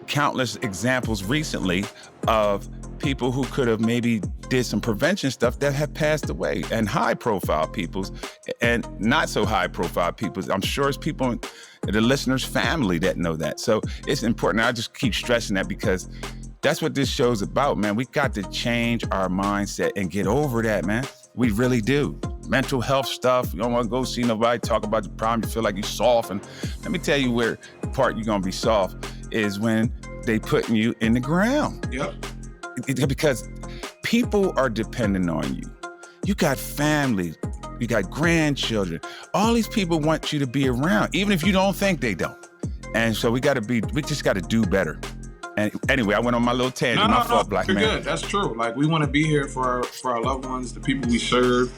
countless examples recently of people who could have maybe did some prevention stuff that have passed away, and high-profile peoples and not so high-profile peoples. I'm sure it's people in the listener's family that know that. So it's important. I just keep stressing that, because that's what this show's about, man. We got to change our mindset and get over that, man. We really do. Mental health stuff, you don't want to go see nobody talk about the problem. You feel like you're soft. And let me tell you where the part you're going to be soft is when they putting you in the ground.
Yep.
Because people are dependent on you. You got family, you got grandchildren. All these people want you to be around, even if you don't think they don't. And so we just got to do better. And anyway, I went on my little tangent. My fault, Black man.
You're good. That's true. Like, we want to be here for our loved ones, the people we serve.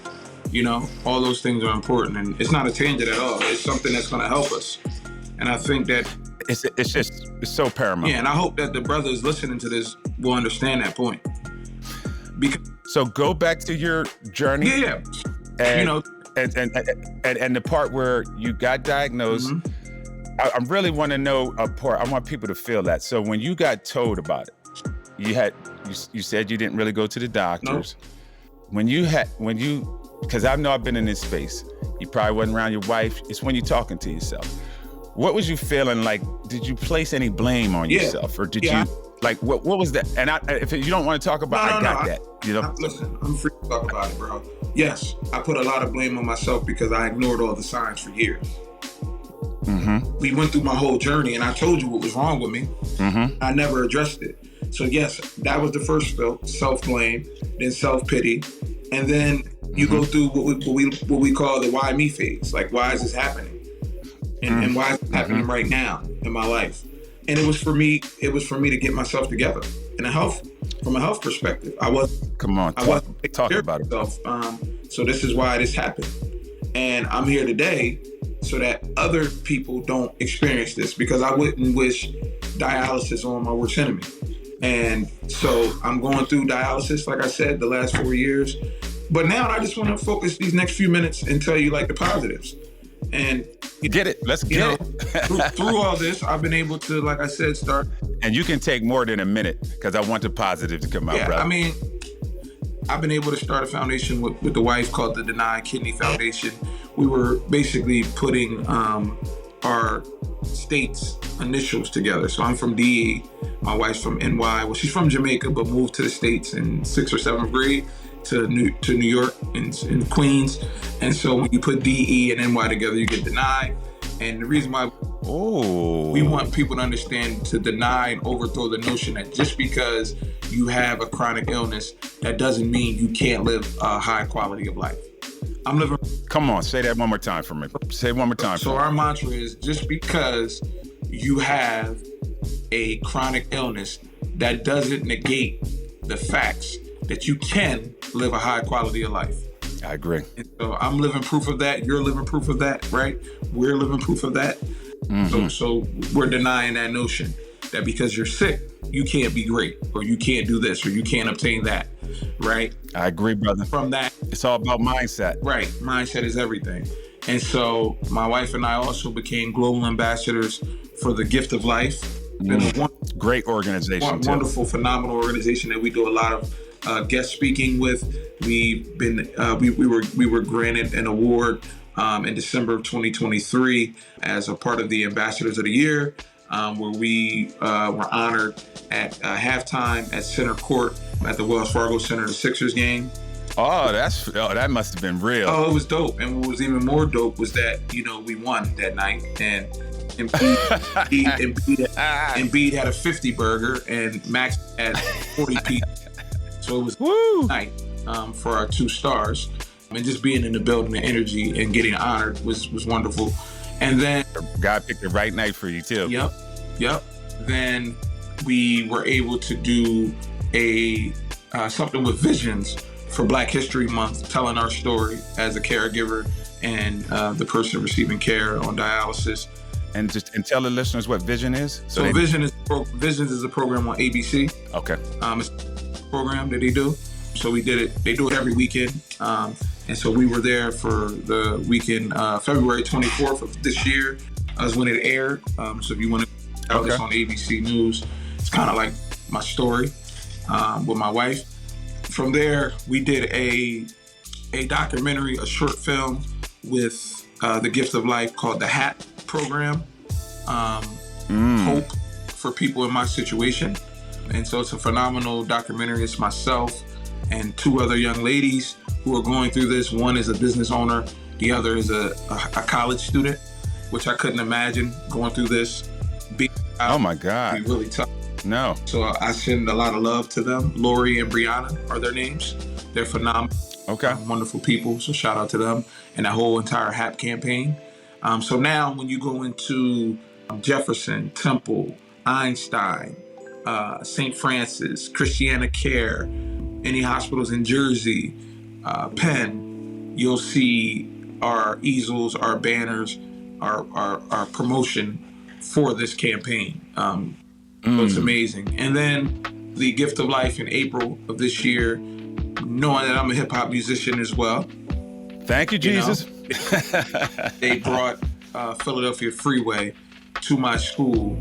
All those things are important, and it's not a tangent at all. It's something that's going to help us. And I think that
it's so paramount.
Yeah, and I hope that the brothers listening to this will understand that point.
So go back to your journey.
Yeah.
And, and the part where you got diagnosed. Mm-hmm. I really want to know a part. I want people to feel that. So when you got told about it, you said you didn't really go to the doctors. Nope. Because I know I've been in this space. You probably wasn't around your wife. It's when you're talking to yourself. What was you feeling like? Did you place any blame on yourself, or did you like what was that? And if you don't want to talk about, I got that.
Listen, I'm free to talk about it, bro. Yes, I put a lot of blame on myself because I ignored all the signs for years. Mm-hmm. We went through my whole journey, and I told you what was wrong with me. Mm-hmm. I never addressed it. So yes, that was the first self-blame, then self-pity, and then you go through what we call the why me phase. Like, why is this happening? And why is it happening right now in my life? And it was for me to get myself together from a health perspective. I wasn't
talk about it.
So this is why this happened. And I'm here today so that other people don't experience this, because I wouldn't wish dialysis on my worst enemy. And so I'm going through dialysis, like I said, the last 4 years. But now I just want to focus these next few minutes and tell you like the positives. And
get it. Let's get it.
through all this, I've been able to, like I said, start.
And you can take more than a minute because I want the positive to come out,
Yeah,
brother.
I mean, I've been able to start a foundation with the wife called the Deny Kidney Foundation. We were basically putting our state's initials together. So I'm from DE, my wife's from NY. Well, she's from Jamaica, but moved to the States in 6th or 7th grade to New York in Queens. And so when you put DE and NY together, you get Deny. And the reason why we want people to understand, to deny and overthrow the notion that just because you have a chronic illness, that doesn't mean you can't live a high quality of life. I'm living.
Come on, say that one more time for me. Say it one more time.
So our mantra is, just because you have a chronic illness, that doesn't negate the facts that you can live a high quality of life.
I agree.
And so I'm living proof of that. You're living proof of that, right? We're living proof of that. Mm-hmm. So we're denying that notion that because you're sick, you can't be great, or you can't do this, or you can't obtain that, right?
I agree, brother.
From that,
it's all about mindset.
Right. Mindset is everything. And so my wife and I also became global ambassadors for the Gift of Life.
Great organization.
Wonderful, phenomenal organization that we do a lot of guest speaking with. We've been we were granted an award in December of 2023 as a part of the Ambassadors of the Year, where we were honored at halftime at Center Court at the Wells Fargo Center, the Sixers game.
Oh, that must have been real.
Oh, it was dope. And what was even more dope was that, we won that night, and Embiid had a 50 burger and Max had 40 pizza. So it was a night for our two stars. And just being in the building, the energy and getting honored was wonderful. And then
God picked the right night for you too.
Yep. Then we were able to do something with Visions for Black History Month, telling our story as a caregiver and the person receiving care on dialysis.
And tell the listeners what Vision is.
So Visions is a program on ABC.
Okay.
It's a program that they do. So we did it. They do it every weekend. And so we were there for the weekend, February 24th of this year. That's when it aired. So if you want to tell this on ABC News, it's kind of like my story with my wife. From there, we did a documentary, a short film with the Gift of Life called the HAT program, Hope for people in my situation. And so it's a phenomenal documentary. It's myself and two other young ladies who are going through this. One is a business owner. The other is a college student, which I couldn't imagine going through this.
Oh my God.
It'd be really tough.
No.
So I send a lot of love to them. Lori and Brianna are their names. They're phenomenal.
Okay.
Wonderful people. So shout out to them and that whole entire HAP campaign. So now when you go into Jefferson, Temple, Einstein, St. Francis, Christiana Care, any hospitals in Jersey, Penn, you'll see our easels, our banners, our promotion for this campaign. So it's amazing. And then the Gift of Life in April of this year, knowing that I'm a hip hop musician as well.
Thank you, Jesus.
They brought Philadelphia Freeway to my school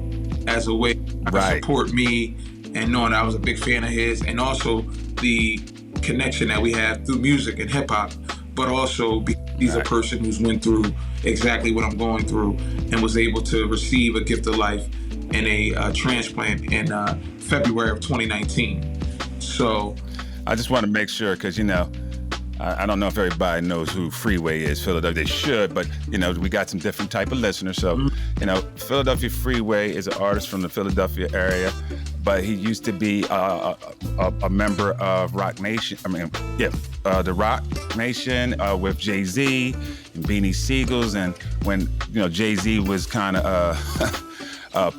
as a way to support me, and knowing I was a big fan of his, and also the connection that we have through music and hip hop, but also he's a person who's went through exactly what I'm going through and was able to receive a Gift of Life and a transplant in February of 2019. So
I just want to make sure, because I don't know if everybody knows who Freeway is, Philadelphia. They should, but we got some different type of listeners. So Philadelphia Freeway is an artist from the Philadelphia area, but he used to be a member of Rock Nation. The Rock Nation with Jay-Z and Beanie Siegels, and when Jay-Z was kind of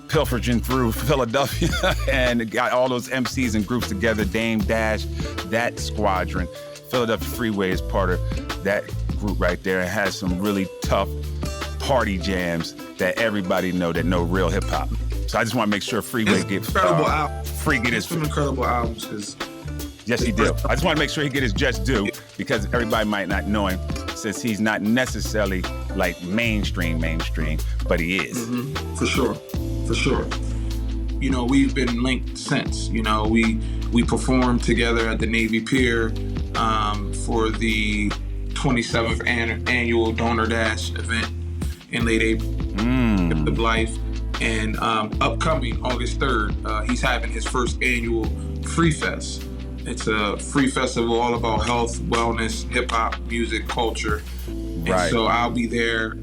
pilfering through Philadelphia and got all those MCs and groups together, Dame Dash, that squadron. Philadelphia Freeway is part of that group right there. It has some really tough party jams that everybody know real hip hop. So I just want to make sure Freeway gets
incredible album.
Get his
some incredible albums. Cause
yes, he did. I just want to make sure he get his just due because everybody might not know him since he's not necessarily like mainstream, but he is.
Mm-hmm. For sure. You know, we've been linked since. You know, we performed together at the Navy Pier for the 27th annual Donor Dash event in late April. Gift of Life. And upcoming August 3rd, he's having his first annual Free Fest. It's a free festival all about health, wellness, hip hop, music, culture. And so I'll be there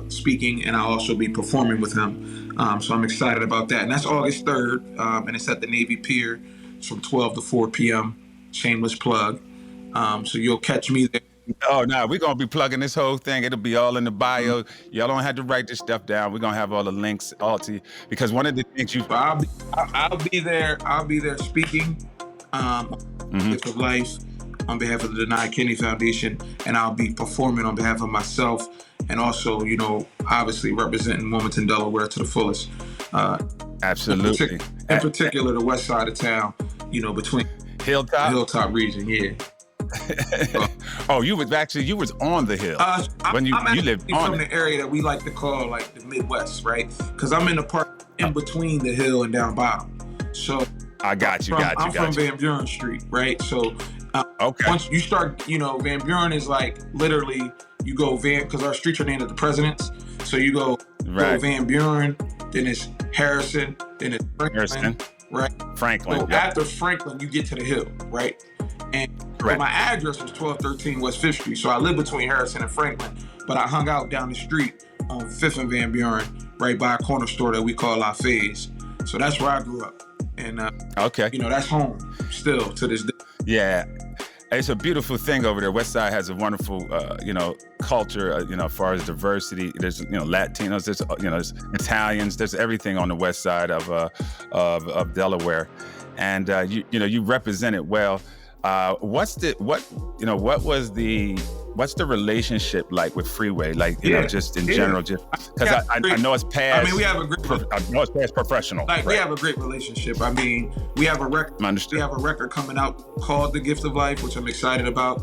speaking, and I'll also be performing with him. So I'm excited about that. And that's August 3rd, and it's at the Navy Pier. It's from 12 to 4 p.m. Shameless plug. So you'll catch me there.
Oh, no, we're going to be plugging this whole thing. It'll be all in the bio. Y'all don't have to write this stuff down. We're going to have all the links all to you. Because one of the things
I'll be there. I'll be there speaking Gift of Life on behalf of the Denied Kidney Foundation. And I'll be performing on behalf of myself and also, you know, obviously representing Wilmington, Delaware to the fullest.
Absolutely.
In particular, the west side of town, you know, between Hilltop region, yeah.
Oh, you was on the hill when you lived on
from
it.
The area that we like to call like the Midwest, right? Because I'm in the part in between the hill and down bottom. So
I got you.
I'm from Van Buren Street, right? So once you start, you know, Van Buren is like literally you go because our streets are named after the presidents. So you go Van Buren, then it's Harrison, then it's Franklin, right?
Franklin.
So after Franklin, you get to the hill, right? And my address was 1213 West 5th Street. So I lived between Harrison and Franklin, but I hung out down the street on 5th and Van Buren, right by a corner store that we call La Fay's. So that's where I grew up. And, you know, that's home still to this day.
Yeah. It's a beautiful thing over there. West Side has a wonderful, you know, culture, you know, as far as diversity. There's, you know, Latinos, there's, you know, there's Italians, there's everything on the west side of Delaware. And, you know, you represent it well. What's the relationship like with Freeway? Like, you know, just in general, just because I know it's past.
I mean, we have a great.
I know it's past professional.
Like, we have a great relationship. I mean, we have a record.
Understood.
We have a record coming out called "The Gift of Life," which I'm excited about.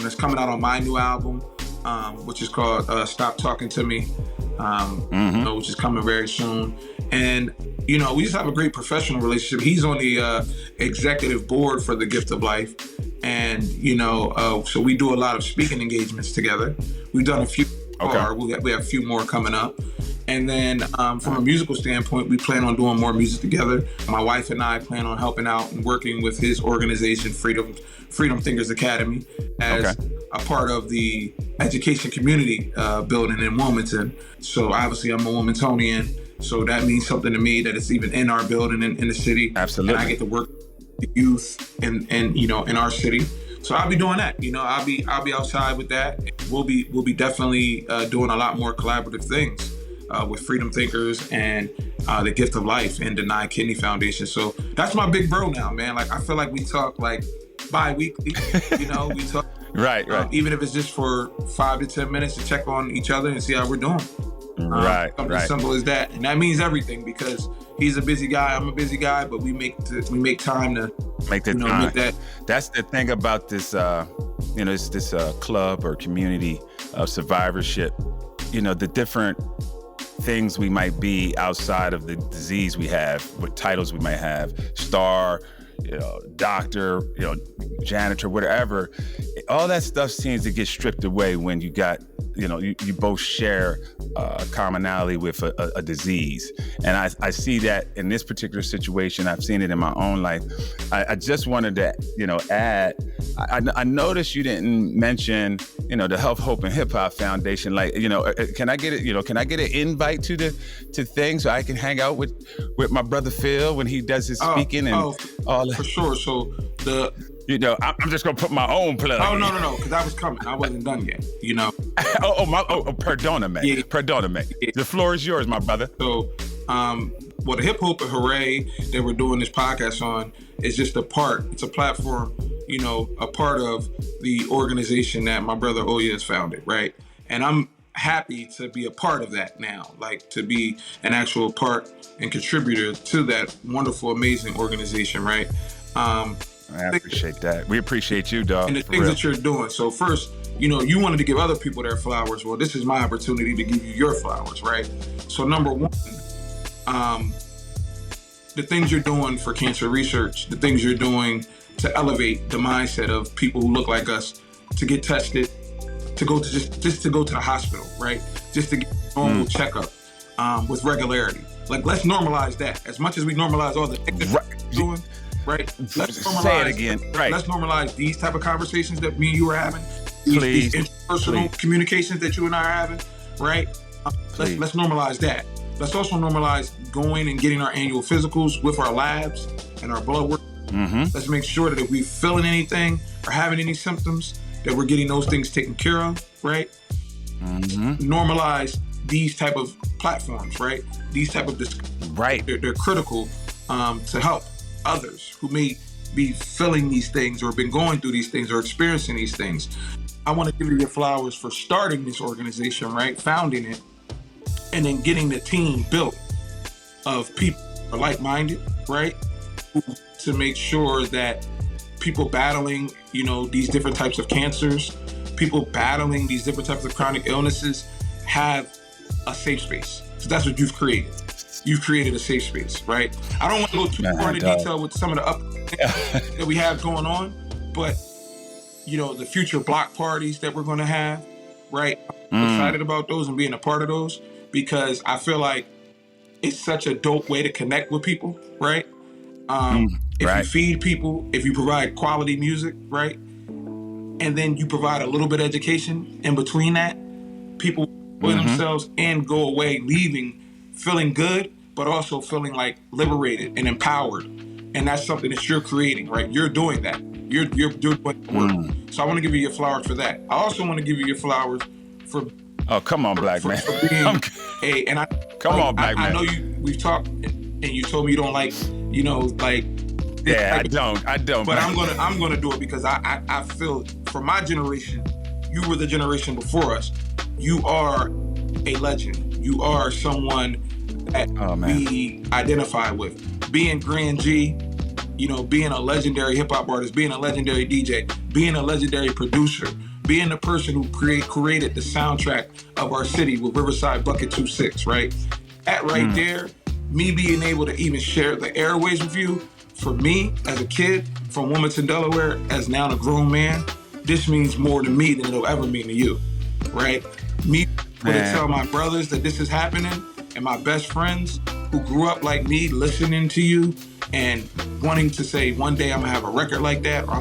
It's coming out on my new album, which is called "Stop Talking to Me," you know, which is coming very soon. And you know, we just have a great professional relationship. He's on the executive board for the Gift of Life. And, you know, so we do a lot of speaking engagements together. We've done a few more. We have a few more coming up. And then from a musical standpoint, we plan on doing more music together. My wife and I plan on helping out and working with his organization, Freedom Thinkers Academy, as a part of the education community building in Wilmington. So obviously I'm a Wilmingtonian. So that means something to me that it's even in our building in the city.
Absolutely.
And I get to work with the youth and you know, in our city. So I'll be doing that. You know, I'll be outside with that. We'll be definitely doing a lot more collaborative things with Freedom Thinkers and the Gift of Life and Denied Kidney Foundation. So that's my big bro now, man. Like, I feel like we talk like bi-weekly, you know, we talk.
Right.
Even if it's just for 5 to 10 minutes to check on each other and see how we're doing. Something as simple as that. And that means everything because he's a busy guy, I'm a busy guy, but we make time to make that.
That's the thing about this, you know, this club or community of survivorship. You know, the different things we might be outside of the disease we have, what titles we might have, star, you know, doctor, you know, janitor, whatever. All that stuff seems to get stripped away when you got, you know, you both share commonality with a disease. And I see that in this particular situation. I've seen it in my own life. I just wanted to, you know, add, I noticed you didn't mention, you know, the Health, Hope, and Hip Hop Foundation. Like, you know, can I get it, you know, can I get an invite to things so I can hang out with my brother Phil when he does his speaking and all that?
For sure. So
you know, I'm just gonna put my own plug.
Oh no, because I was coming. I wasn't done yet. You know.
Perdona,
yeah.
Perdona, man. Yeah. The floor is yours, my brother.
So, the Hip Hop and Hooray that we're doing this podcast on is just a part. It's a platform, you know, a part of the organization that my brother Oya has founded, right? And I'm happy to be a part of that now, like to be an actual part and contributor to that wonderful, amazing organization, right?
I appreciate that. We appreciate you, dog.
And the things
real.
that you're doing. So first, you wanted to give other people their flowers. Well, this is my opportunity to give you your flowers, right? So number one, the things you're doing for cancer research, the things you're doing to elevate the mindset of people who look like us to get tested, to go to just to go to the hospital, right? Just to get a normal checkup with regularity. Like, let's normalize that. As much as we normalize all the things that we're doing, right? Let's normalize,
say it again. Right.
Let's normalize these type of conversations that me and you are having. These interpersonal communications that you and I are having, right? Let's normalize that. Let's also normalize going and getting our annual physicals with our labs and our blood work. Let's make sure that if we're feeling anything or having any symptoms, that we're getting those things taken care of, right? Normalize these type of platforms, right? These type of
right.
They're critical to help others who may be feeling these things or been going through these things or experiencing these things. I want to give you your flowers for starting this organization, right? Founding it, and then getting the team built of people who are like-minded, right? To make sure that people battling, these different types of cancers, people battling these different types of chronic illnesses have a safe space. So that's what you've created. You've created a safe space, right? I don't want to go too far into detail with some of the things that we have going on, but the future block parties that we're going to have, right? I'm excited about those and being a part of those because I feel like it's such a dope way to connect with people, right? If you feed people, if you provide quality music, right? And then you provide a little bit of education in between that, people enjoy themselves and go away leaving feeling good, but also feeling like liberated and empowered. And that's something that you're creating, right? You're doing that. You're doing the work. So I want to give you your flowers for that. I also want to give you your flowers for
come on, black man.
For being
black man.
I know we've talked and you told me you don't like,
I don't.
But I'm gonna do it because I feel for my generation, you were the generation before us. You are a legend. You are someone that we identify with. Being Grand G, being a legendary hip hop artist, being a legendary DJ, being a legendary producer, being the person who created the soundtrack of our city with Riverside Bucket 26, right? That right there, me being able to even share the airways with you, for me as a kid from Wilmington, Delaware, as now a grown man, this means more to me than it'll ever mean to you, right? Me to tell my brothers that this is happening and my best friends who grew up like me listening to you and wanting to say one day I'm gonna have a record like that or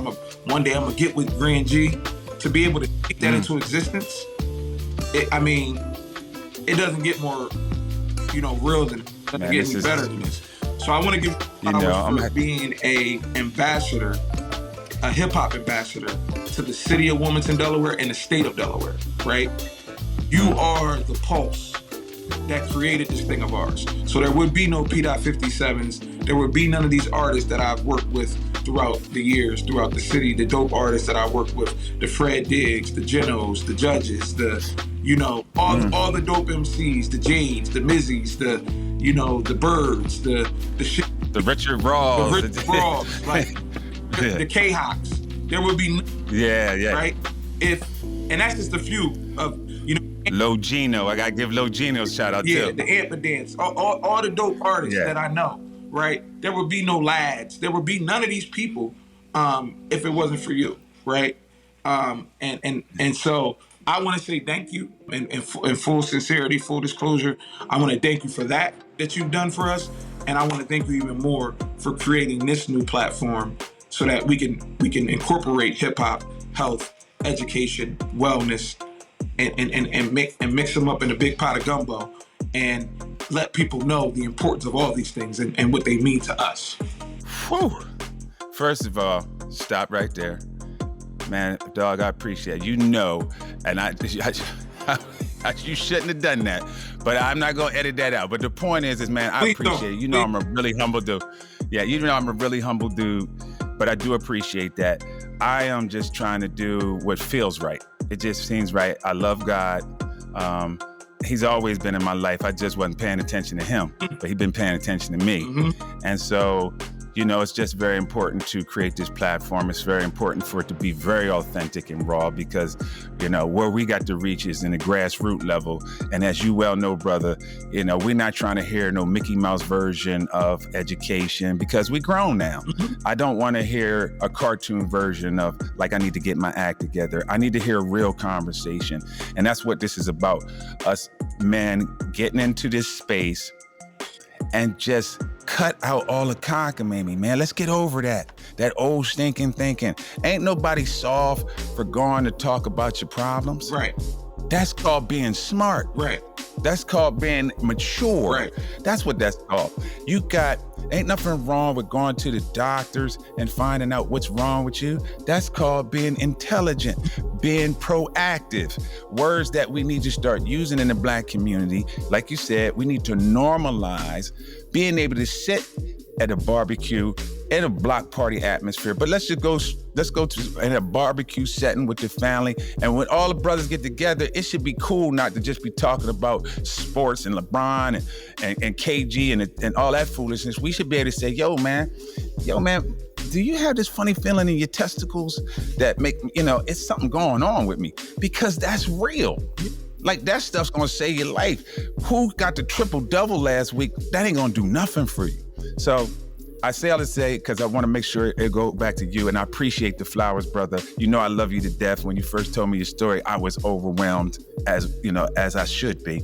one day I'm gonna get with Grand G, to be able to take that into existence, it doesn't get more, real than it doesn't get any better than this. So I want to give flowers for being a ambassador, a hip hop ambassador to the city of Wilmington, Delaware and the state of Delaware, right? You are the pulse that created this thing of ours. So there would be no P.57s. There would be none of these artists that I've worked with throughout the years, throughout the city, the dope artists that I worked with, the Fred Diggs, the Genos, the Judges, all the dope MCs, the Jades, the Mizzies, the Birds, the
Richard Rawls,
like the K-Hawks. There would be right? And that's just a few of
Low Gino. I gotta give Low Gino a shout out too.
Yeah, the Ampidance, all the dope artists that I know, right? There would be no lads. There would be none of these people if it wasn't for you, right? And so I want to say thank you in full sincerity, full disclosure. I want to thank you for that you've done for us, and I want to thank you even more for creating this new platform so that we can incorporate hip hop, health, education, wellness, and mix them up in a big pot of gumbo and let people know the importance of all these things and what they mean to us.
Whew. First of all, stop right there. Man, dog, I appreciate it. And you shouldn't have done that, but I'm not gonna edit that out. But the point is man, I appreciate it. I'm a really humble dude. Yeah, I'm a really humble dude, but I do appreciate that. I am just trying to do what feels right. It just seems right. I love God. He's always been in my life. I just wasn't paying attention to him, but he's been paying attention to me. And so, it's just very important to create this platform. It's very important for it to be very authentic and raw because, where we got to reach is in the grassroots level. And as you well know, brother, we're not trying to hear no Mickey Mouse version of education because we grown now. I don't want to hear a cartoon version of like, I need to get my act together. I need to hear a real conversation. And that's what this is about. Us men getting into this space and just cut out all the cockamamie, man. Let's get over that old stinking thinking. Ain't nobody soft for going to talk about your problems.
Right.
That's called being smart.
Right.
That's called being mature.
Right.
That's what that's called. Ain't nothing wrong with going to the doctors and finding out what's wrong with you. That's called being intelligent, being proactive. Words that we need to start using in the Black community. Like you said, we need to normalize being able to sit at a barbecue in a block party atmosphere. But let's go to in a barbecue setting with the family. And when all the brothers get together, it should be cool not to just be talking about sports and LeBron and KG and all that foolishness. We should be able to say, yo, man, do you have this funny feeling in your testicles that make, it's something going on with me? Because that's real. Like, that stuff's gonna save your life. Who got the triple-double last week? That ain't gonna do nothing for you. So I say all to say, because I want to make sure it go back to you, and I appreciate the flowers, brother. I love you to death. When you first told me your story, I was overwhelmed, as I should be.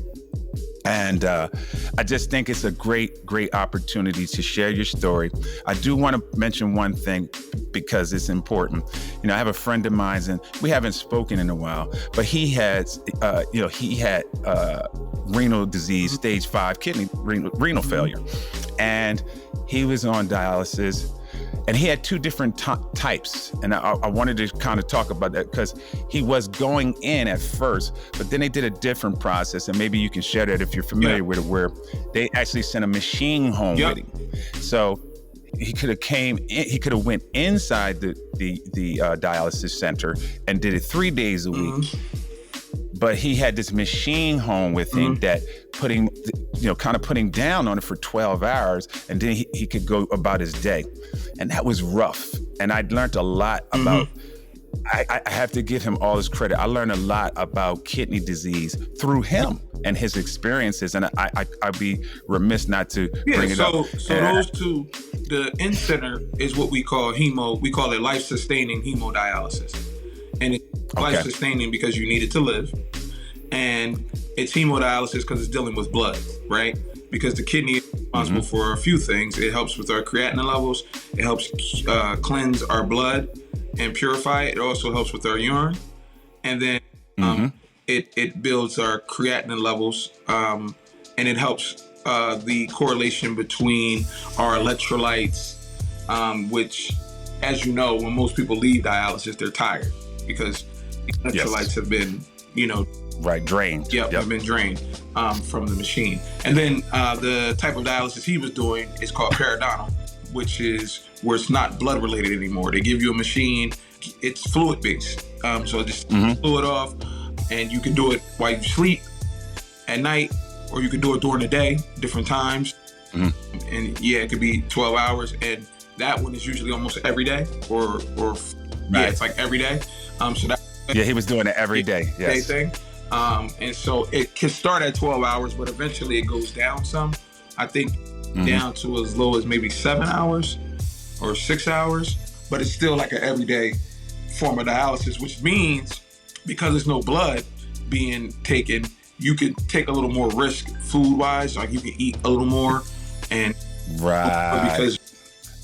And I just think it's a great, great opportunity to share your story. I do want to mention one thing because it's important. I have a friend of mine, and we haven't spoken in a while, but he had renal disease, stage 5 kidney renal failure. And he was on dialysis. And he had two different types. And I wanted to kind of talk about that because he was going in at first, but then they did a different process. And maybe you can share that if you're familiar with it, where they actually sent a machine home with him. So he could have went inside the dialysis center and did it 3 days a week. But he had this machine home with him that put him, kind of put him down on it for 12 hours, and then he could go about his day. And that was rough. And I learned a lot about, I have to give him all his credit. I learned a lot about kidney disease through him and his experiences. And I'd be remiss not to bring it up.
So those two, the in-center is what we call we call it life-sustaining hemodialysis. And it's life-sustaining because you need it to live. And it's hemodialysis because it's dealing with blood, right? Because the kidney is responsible for a few things. It helps with our creatinine levels. It helps cleanse our blood and purify it. It also helps with our urine. And then it builds our creatinine levels. And it helps the correlation between our electrolytes, which, as you know, when most people leave dialysis, they're tired because the electrolytes have been,
drained.
Have been drained from the machine. And then the type of dialysis he was doing is called periodontal, which is where it's not blood related anymore. They give you a machine, it's fluid based. So just fluid off, and you can do it while you sleep at night, or you can do it during the day, different times. And it could be 12 hours. And that one is usually almost every day or it's like every day. So that
he was doing it every day. Yes.
Day thing. And so it can start at 12 hours, but eventually it goes down some. I think down to as low as maybe 7 hours or 6 hours, but it's still like an everyday form of dialysis, which means because there's no blood being taken, you could take a little more risk food-wise, like you can eat a little more and because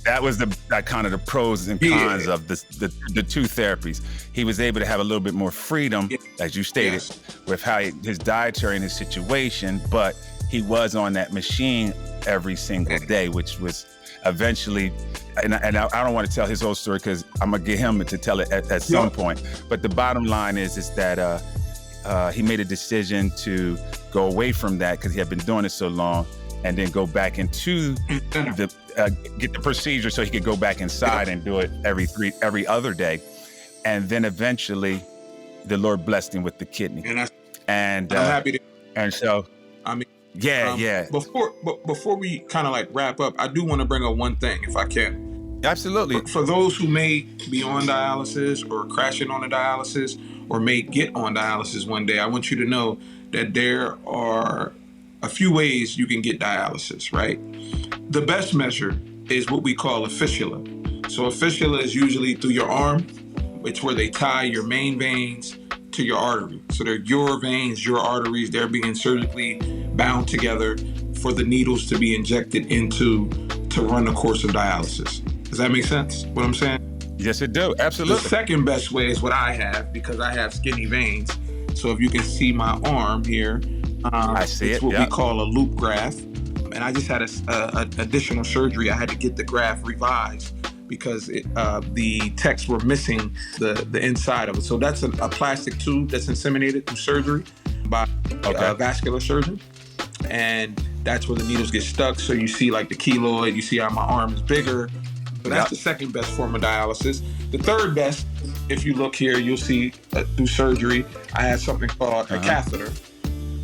that was that kind of the pros and cons of the two therapies. He was able to have a little bit more freedom, as you stated, with how his dietary and his situation, but he was on that machine every single day, which was eventually, and I don't want to tell his whole story because I'm gonna get him to tell it at some point. But the bottom line is that he made a decision to go away from that because he had been doing it so long, and then go back into get the procedure so he could go back inside and do it every other day. And then eventually the Lord blessed him with the kidney. And
I'm happy to.
and so
I mean,
yeah.
Before we kind of like wrap up, I do want to bring up one thing, if I can.
Absolutely.
For those who may be on dialysis or crashing on a dialysis or may get on dialysis one day, I want you to know that there are a few ways you can get dialysis, right? The best measure is what we call a fistula. So a fistula is usually through your arm. It's where they tie your main veins to your artery. So they're your veins, your arteries, they're being surgically bound together for the needles to be injected into to run the course of dialysis. Does that make sense, what I'm saying?
Yes, it do. Absolutely.
The second best way is what I have, because I have skinny veins. So if you can see my arm here,
I see
it's what we call a loop graft. And I just had a additional surgery. I had to get the graft revised because the techs were missing the inside of it. So that's a plastic tube that's inseminated through surgery by a vascular surgeon. And that's where the needles get stuck. So you see like the keloid, you see how my arm is bigger. So that's the second best form of dialysis. The third best, if you look here, you'll see through surgery, I had something called a catheter.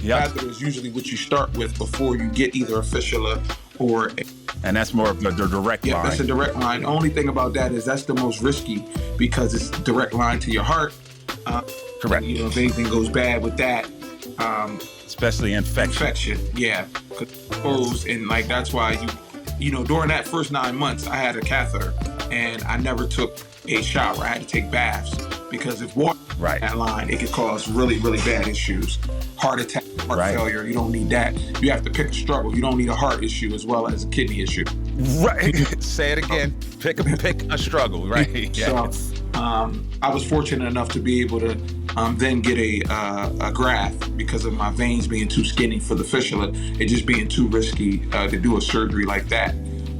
Catheter is usually what you start with before you get either a fistula or
and that's more of the direct line.
Yeah, that's a direct line. The only thing about that is that's the most risky because it's direct line to your heart.
Correct.
You know, if anything goes bad with that,
especially infection.
Yeah, and like that's why you know, during that first 9 months, I had a catheter and I never took a shower. I had to take baths because if water in that line, it could cause really, really bad issues. Heart attack, heart failure, you don't need that. You have to pick a struggle. You don't need a heart issue as well as a kidney issue.
Right. Say it again. Pick a struggle, right?
So, I was fortunate enough to be able to then get a graft because of my veins being too skinny for the fistula. It just being too risky to do a surgery like that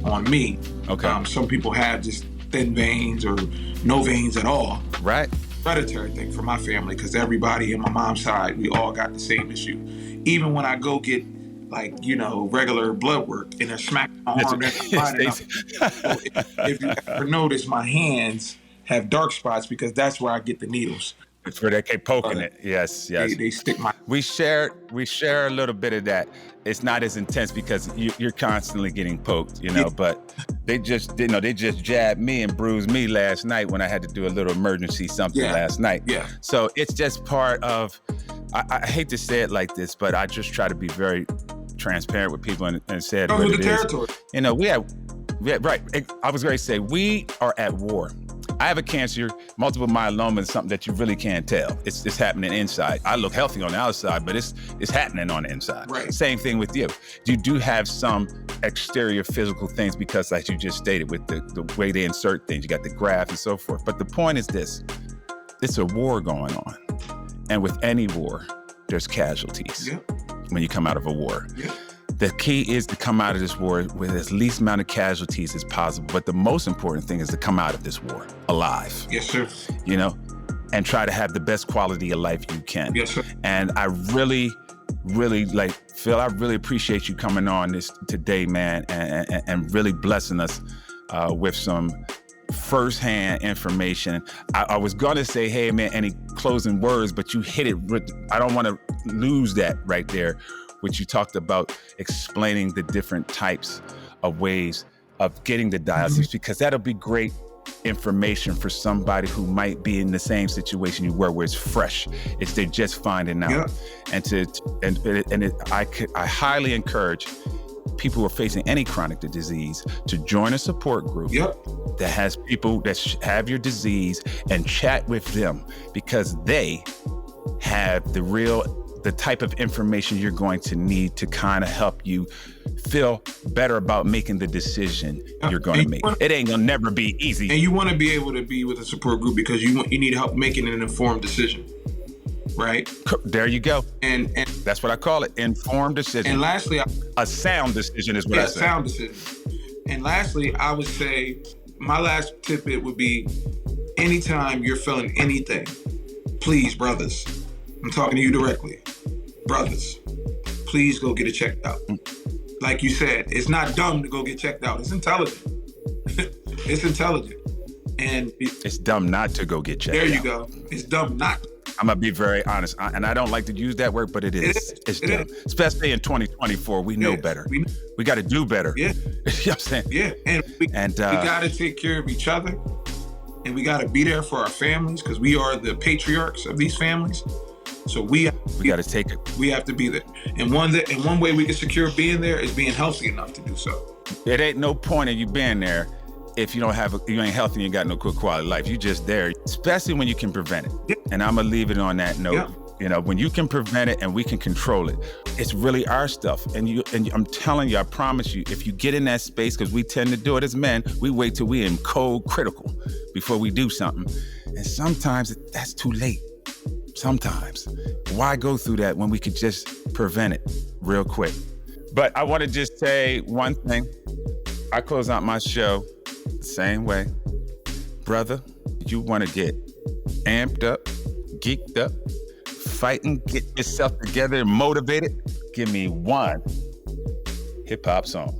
on me.
Okay.
Some people have just thin veins or no veins at all.
Right.
Hereditary thing for my family because everybody in my mom's side, we all got the same issue. Even when I go get like, you know, regular blood work and they're smacking my arm, if you ever notice, my hands have dark spots because that's where I get the needles.
It's where they keep poking it. Yes.
They stick my.
We share a little bit of that. It's not as intense because you're constantly getting poked, you know. But they just jabbed me and bruised me last night when I had to do a little emergency something last night.
Yeah.
So it's just part of. I hate to say it like this, but I just try to be very transparent with people and say it what it is.
Territory.
You know, we have right. I was going to say we are at war. I have a cancer, multiple myeloma is something that you really can't tell. It's happening inside. I look healthy on the outside, but it's happening on the inside.
Right.
Same thing with you. You do have some exterior physical things because, like you just stated, with the way they insert things, you got the graft and so forth. But the point is this, it's a war going on. And with any war, there's casualties when you come out of a war.
Yeah.
The key is to come out of this war with as least amount of casualties as possible. But the most important thing is to come out of this war alive.
Yes, sir.
You know, and try to have the best quality of life you can.
Yes, sir.
And I really, Phil, I really appreciate you coming on this today, man, and really blessing us with some firsthand information. I was gonna say, hey, man, any closing words, but you hit it. I don't want to lose that right there, which you talked about explaining the different types of ways of getting the dialysis, because that'll be great information for somebody who might be in the same situation you were, where it's fresh. It's they're just finding out. I highly encourage people who are facing any chronic disease to join a support group that has people that have your disease and chat with them, because they have the type of information you're going to need to kind of help you feel better about making the decision you're going to make. It ain't gonna never be easy.
And you want to be able to be with a support group because you need help making an informed decision, right?
There you go.
And
that's what I call it, informed decision.
And lastly,
a sound decision is what I say.
Sound decision. And lastly, I would say my last tidbit would be, anytime you're feeling anything, please, brothers, I'm talking to you directly. Brothers, please go get it checked out. Like you said, it's not dumb to go get checked out. It's intelligent. It's intelligent. And
it's dumb not to go get checked out.
There you go. It's dumb not.
I'm gonna be very honest, and I don't like to use that word, but it is. It's dumb. Especially in 2024, we know better. We got to do better.
Yeah.
You know what I'm saying?
Yeah, and we got to take care of each other, and we got to be there for our families because we are the patriarchs of these families. So we
got to take it.
We have to be there, and one way we can secure being there is being healthy enough to do so.
It ain't no point in you being there if you ain't healthy and you got no good quality of life. You just there, especially when you can prevent it.
Yeah.
And I'm gonna leave it on that note.
Yeah.
You know, when you can prevent it and we can control it, it's really our stuff. And I'm telling you, I promise you, if you get in that space, because we tend to do it as men, we wait till we in cold critical before we do something. And sometimes that's too late. Sometimes. Why go through that when we could just prevent it real quick? But I want to just say one thing. I close out my show the same way. Brother, you want to get amped up, geeked up, fighting, get yourself together and motivated, give me one hip-hop song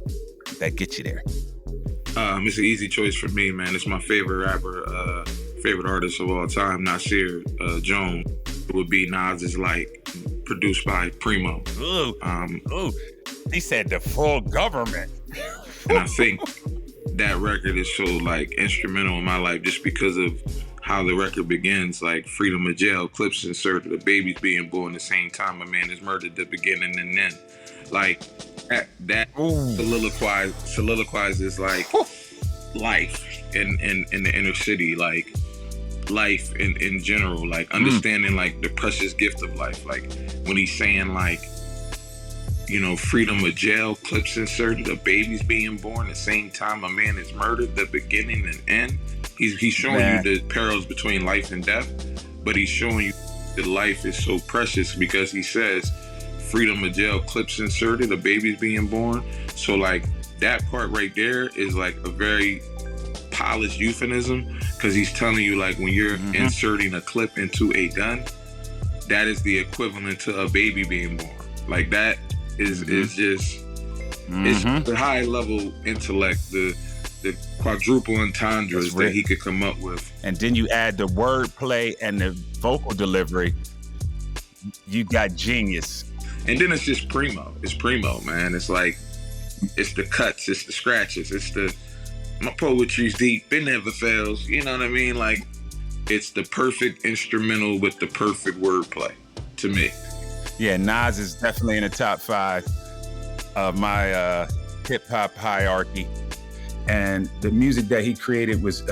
that gets you there.
It's an easy choice for me, man. It's my favorite rapper, favorite artist of all time, Nasir Jones. It would be Nas's Like, produced by Primo.
Ooh, he said the full government.
And I think that record is so like instrumental in my life just because of how the record begins, like freedom of jail, clips inserted, the baby's being born the same time a man is murdered, the beginning and end. Like that soliloquizes like life in the inner city, like life in general, like understanding like the precious gift of life. Like when he's saying like, you know, freedom of jail, clips inserted, a baby's being born the same time a man is murdered, the beginning and end. He's showing you the perils between life and death, but he's showing you that life is so precious because he says freedom of jail, clips inserted, a baby's being born. So like that part right there is like a very polished euphemism because he's telling you like when you're inserting a clip into a gun, that is the equivalent to a baby being born. Like that is just it's the high level intellect, the quadruple entendres that he could come up with.
And then you add the wordplay and the vocal delivery, you got genius.
And then it's just Primo. It's Primo, man. It's like, it's the cuts, it's the scratches, it's the, my poetry's deep, it never fails. You know what I mean? Like, it's the perfect instrumental with the perfect wordplay, to me.
Yeah, Nas is definitely in the top 5 of my hip-hop hierarchy. And the music that he created was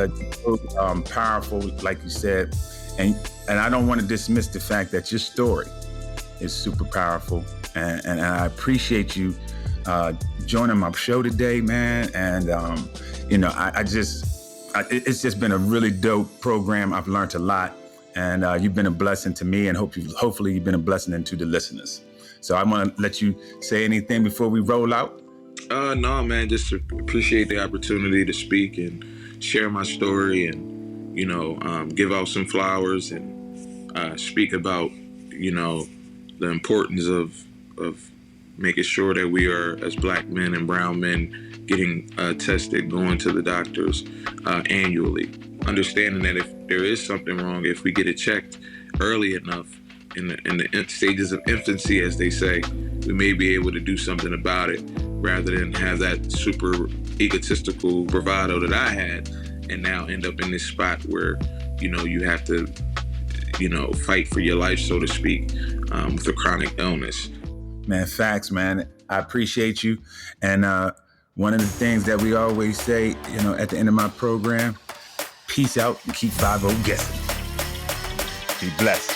powerful, like you said. And I don't want to dismiss the fact that your story is super powerful. And I appreciate you joining my show today, man. And, you know, it's just been a really dope program. I've learned a lot. And you've been a blessing to me, and hopefully you've been a blessing to the listeners. So I want to let you say anything before we roll out.
No, man, just appreciate the opportunity to speak and share my story and, you know, give out some flowers and speak about, you know, the importance of making sure that we are, as Black men and brown men, getting tested, going to the doctors annually. Understanding that if there is something wrong, if we get it checked early enough in the stages of infancy, as they say, we may be able to do something about it rather than have that super egotistical bravado that I had and now end up in this spot where, you know, you have to, you know, fight for your life, so to speak, with a chronic illness.
Man, facts, man. I appreciate you. And one of the things that we always say, you know, at the end of my program, peace out and keep 5-0 guessing. Be blessed.